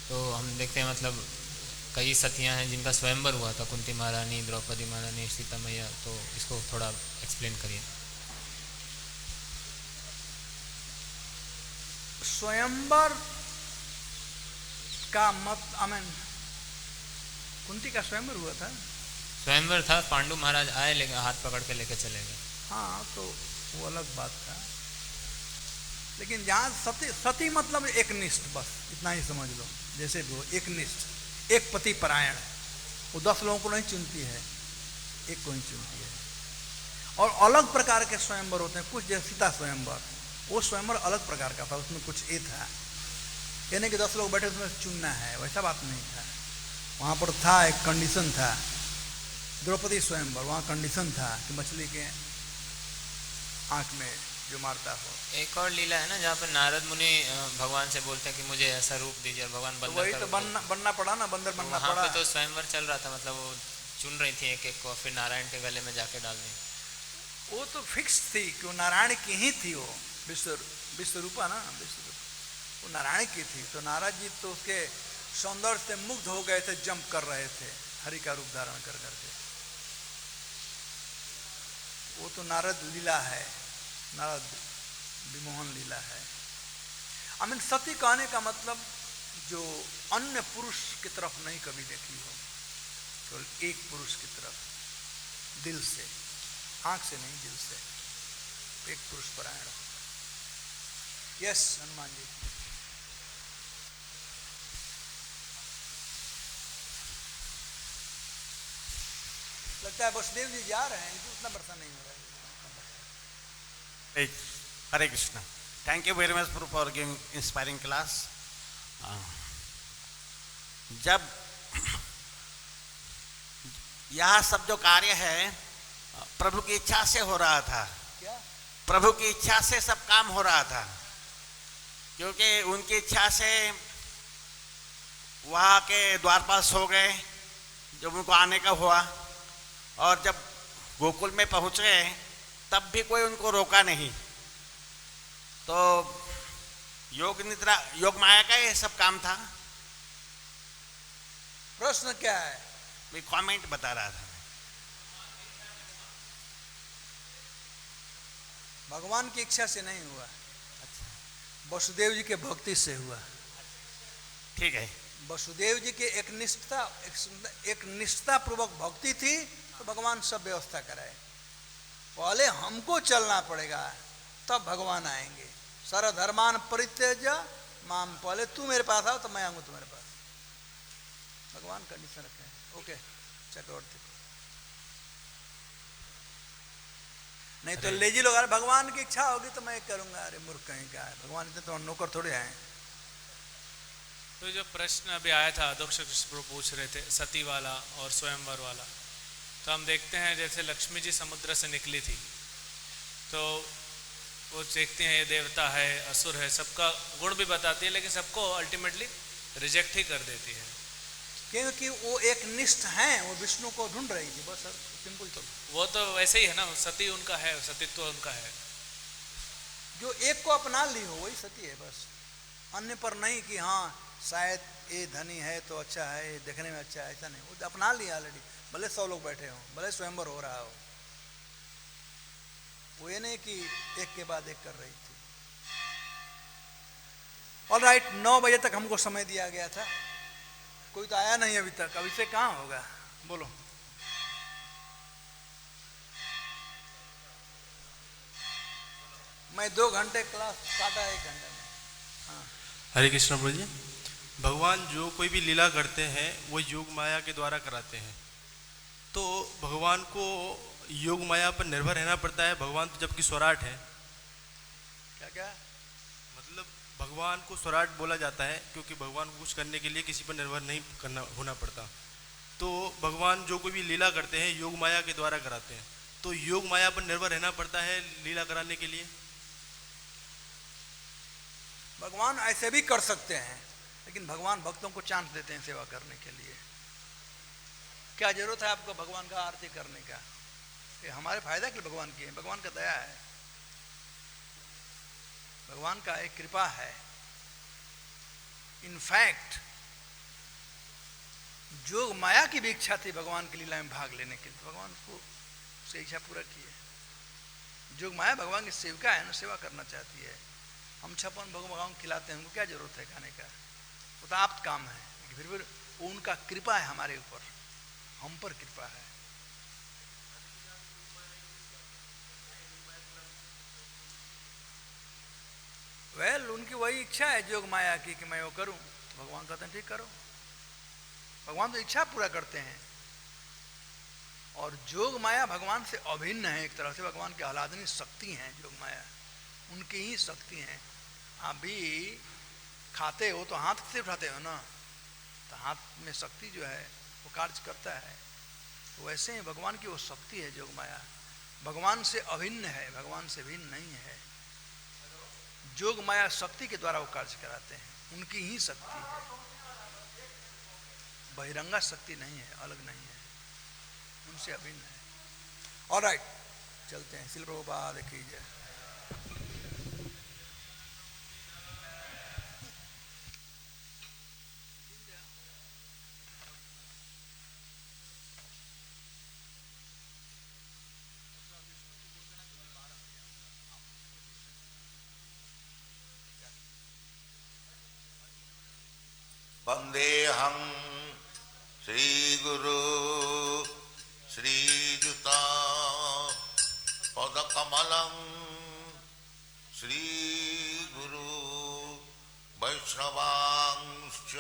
तो हम देखते हैं मतलब कई सतियां हैं जिनका स्वयंवर हुआ था, कुंती महारानी, द्रौपदी महारानी, सीता मैया, तो इसको थोड़ा एक्सप्लेन करिए। स्वयंवर का मत कुंती का स्वयंवर हुआ था। स्वयंवर था, पांडु महाराज आए लेकिन हाथ पकड़ के लेके चले गए। हाँ, तो वो अलग बात था, लेकिन जहाँ सती मतलब एक निष्ठ, बस इतना ही समझ लो। जैसे वो एक निष्ठ, एक पति परायण, वो 10 लोगों को नहीं चुनती है, एक को ही चुनती है। और अलग प्रकार के स्वयंवर होते हैं, कुछ जैसे सीता स्वयंवर, वो स्वयंवर अलग प्रकार का था, उसमें कुछ ये था, यानी कि 10 लोग बैठे उसमें चुनना है, वैसा बात नहीं था। वहाँ पर था एक कंडीशन था। द्रौपदी स्वयंवर, वहाँ कंडीशन था कि मछली के आंख में जो मारता हो। एक और लीला है ना जहाँ पर नारद मुनि भगवान से बोलते हैं कि मुझे ऐसा रूप दीजिए, और भगवान बंदर, वही तो बनना पड़ा ना, बंदर बनना पड़ा। वहाँ पे तो स्वयंवर चल रहा था, मतलब वो चुन रही थी एक एक को, फिर नारायण के गले में जाके डाल दी। वो तो फिक्स थी कि वो नारायण की ही थी, वो विश्वरूपा ना, विश्वरूप वो नारायण की थी। तो नारद जी तो उसके सौंदर्य से मुग्ध हो गए थे, जंप कर रहे थे हरि का रूप धारण कर करके। वो तो नारद लीला है, नारद विमोहन लीला है। सती कहने का मतलब जो अन्य पुरुष की तरफ नहीं कभी देखी हो, केवल एक पुरुष की तरफ, दिल से, आंख से नहीं, दिल से, एक पुरुष परायण। यस हनुमान जी। लगता है वसुदेव जी जा रहे हैं, उतना वर्षा नहीं हो रहा है। Hare Krishna. Thank you very much for giving inspiring class. जब यह सब जो कार्य है प्रभु की इच्छा से हो रहा था, क्या? प्रभु की इच्छा से सब काम हो रहा था, क्योंकि उनकी इच्छा से वहाँ के द्वारपाल सो गए जब उनको आने का हुआ, और जब गोकुल में पहुँच गए तब भी कोई उनको रोका नहीं। तो योग निद्रा, योग माया का ये सब काम था। प्रश्न क्या है? मैं कमेंट बता रहा था। भगवान की इच्छा से नहीं हुआ, वसुदेव जी के भक्ति से हुआ। ठीक है। वसुदेव जी के एक निष्ठा पूर्वक भक्ति थी, तो भगवान सब व्यवस्था कराए। पहले हमको चलना पड़ेगा, तब भगवान आएंगे। सर्वधर्मान परित्यज्य माम, पहले तू मेरे पास आओ तो मैं आऊंगा तुम्हारे पास। भगवान कंडीशन रखे हैं। ओके चक्रवर्ती, नहीं तो लेजी लोग, अरे भगवान की इच्छा होगी तो मैं करूंगा। अरे मूर्ख कहीं का है, भगवान इतने तो नौकर थोड़े आए। तो जो प्रश्न अभी आया था अध्यक्ष कृष्ण पूछ रहे थे सती वाला और स्वयंवर वाला, तो हम देखते हैं जैसे लक्ष्मी जी समुद्र से निकली थी, तो वो देखते हैं ये देवता है, असुर है, सबका गुण भी बताती है, लेकिन सबको अल्टीमेटली रिजेक्ट ही कर देती है, क्योंकि वो एक निष्ठ हैं, वो विष्णु को ढूंढ रही थी, बस सर सिंपल। तो वो तो वैसे ही है ना, सती उनका है, सतीत्व उनका है। जो एक को अपना ली हो वही सती है बस, अन्य पर नहीं कि हाँ शायद ये धनी है तो अच्छा है, ये देखने में अच्छा है, ऐसा नहीं। वो अपना लिया ऑलरेडी, भले 100 लोग बैठे हों, भले स्वयंवर हो रहा हो, वो ये नहीं कि एक के बाद एक कर रही थी। ऑलराइट, 9 बजे तक हमको समय दिया गया था, कोई तो आया नहीं अभी तक, अभी से कहाँ होगा, बोलो। मैं 2 घंटे क्लास काटा, 1 घंटे में। हाँ, हरे कृष्ण प्रभु जी। भगवान जो कोई भी लीला करते हैं वो योग माया के द्वारा कराते हैं, तो भगवान को योग माया पर निर्भर रहना पड़ता है। भगवान तो जबकि स्वराट है, क्या क्या मतलब भगवान को स्वराट बोला जाता है क्योंकि भगवान को कुछ करने के लिए किसी पर निर्भर नहीं करना होना पड़ता। तो भगवान जो कोई भी लीला करते हैं योग माया के द्वारा कराते हैं, तो योग माया पर निर्भर रहना पड़ता है लीला कराने के लिए। भगवान ऐसे भी कर सकते हैं, लेकिन भगवान भक्तों को चांस देते हैं सेवा करने के लिए। क्या जरूरत है आपको भगवान का आरती करने का? ये हमारे फायदा के लिए भगवान की है, भगवान का दया है, भगवान का एक कृपा है। इनफैक्ट जोग माया की भी इच्छा थी भगवान की लीला में भाग लेने के लिए, भगवान को से इच्छा पूरा की है। जोग माया भगवान की सेविका है ना, सेवा करना चाहती है। हम 56 भगवान खिलाते हैं, उनको क्या जरूरत है खाने का, वो तो आप काम है, फिर भी उनका कृपा है हमारे ऊपर, हम पर कृपा है। वेल उनकी वही इच्छा है जोग माया की कि मैं वो करूं, तो भगवान कहते हैं ठीक करो। भगवान तो इच्छा पूरा करते हैं, और जोग माया भगवान से अभिन्न है, एक तरह से भगवान की आह्लादनी शक्ति है जोग माया, उनकी ही शक्ति है। आप भी खाते हो तो हाथ से उठाते हो ना, तो हाथ में शक्ति जो है वो कार्य करता है। तो वैसे ही भगवान की वो शक्ति है जोग माया, भगवान से अभिन्न है, भगवान से भिन्न नहीं है। जोग माया शक्ति के द्वारा वो कार्य कराते हैं, उनकी ही शक्ति है, बहिरंगा शक्ति नहीं है, अलग नहीं है, उनसे अभिन्न है। ऑलराइट, चलते हैं। श्रील प्रभुपाद की जय। वंदेहं श्रीगुरु श्रीयुता पदकमलं श्रीगुरु वैष्णवांश्च